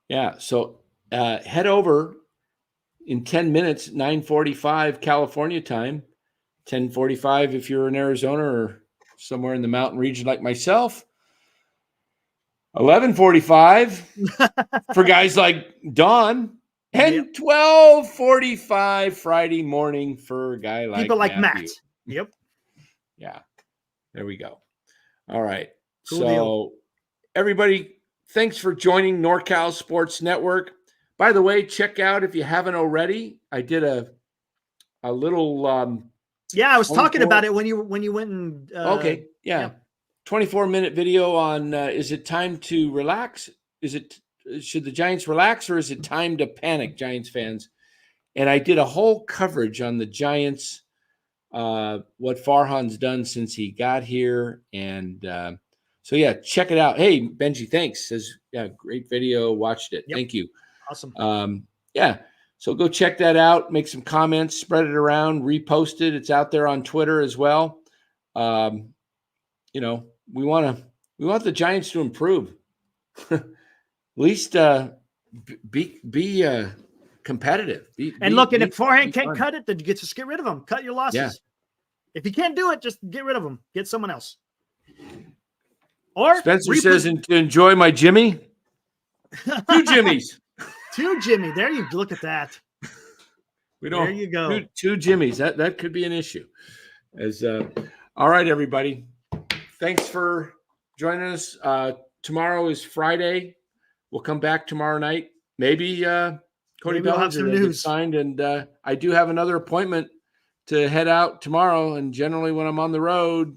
Yeah. So head over in 10 minutes, 9:45 California time, 10:45 if you're in Arizona or somewhere in the mountain region like myself. 11:45 for guys like Don, and 12:45 Friday morning for a guy like people like Matthew. Matt. Yep. Yeah. There we go. All right. Cool so deal. Everybody, thanks for joining NorCal Sports Network. By the way, check out, if you haven't already, I did a little I was talking about it when you went and okay. Yeah. 24-minute video on is it time to relax? Should the Giants relax, or is it time to panic, Giants fans? And I did a whole coverage on the Giants, what Farhan's done since he got here. And so, yeah, check it out. Hey, Benji, thanks. Says, yeah, great video. Watched it. Thank you. Awesome. Yeah. So go check that out. Make some comments, spread it around, repost it. It's out there on Twitter as well. You know, we want the Giants to improve. At least be competitive. And if Farhan can't cut it, then just get rid of him. Cut your losses. Yeah. If you can't do it, just get rid of him. Get someone else. Or Spencer says to enjoy my Jimmy. 2 Jimmys. 2 Jimmy. There you look at that. There you go. 2 Jimmys. That could be an issue. All right, everybody. Thanks for joining us. Tomorrow is Friday. We'll come back tomorrow night. Maybe Cody we'll have some news signed, and I do have another appointment to head out tomorrow. And generally, when I'm on the road,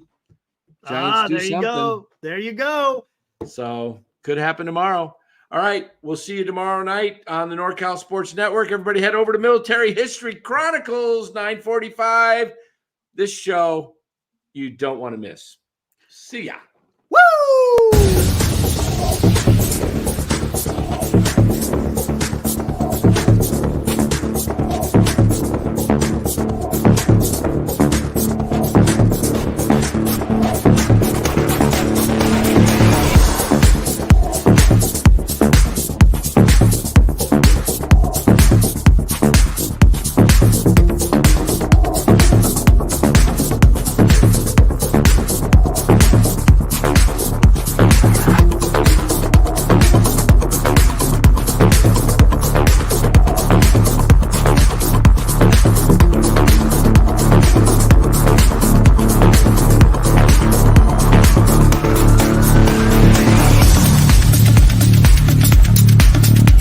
Giants do something. There you go. So could happen tomorrow. All right, we'll see you tomorrow night on the NorCal Sports Network. Everybody head over to Military History Chronicles, 9:45. This show you don't want to miss. See ya.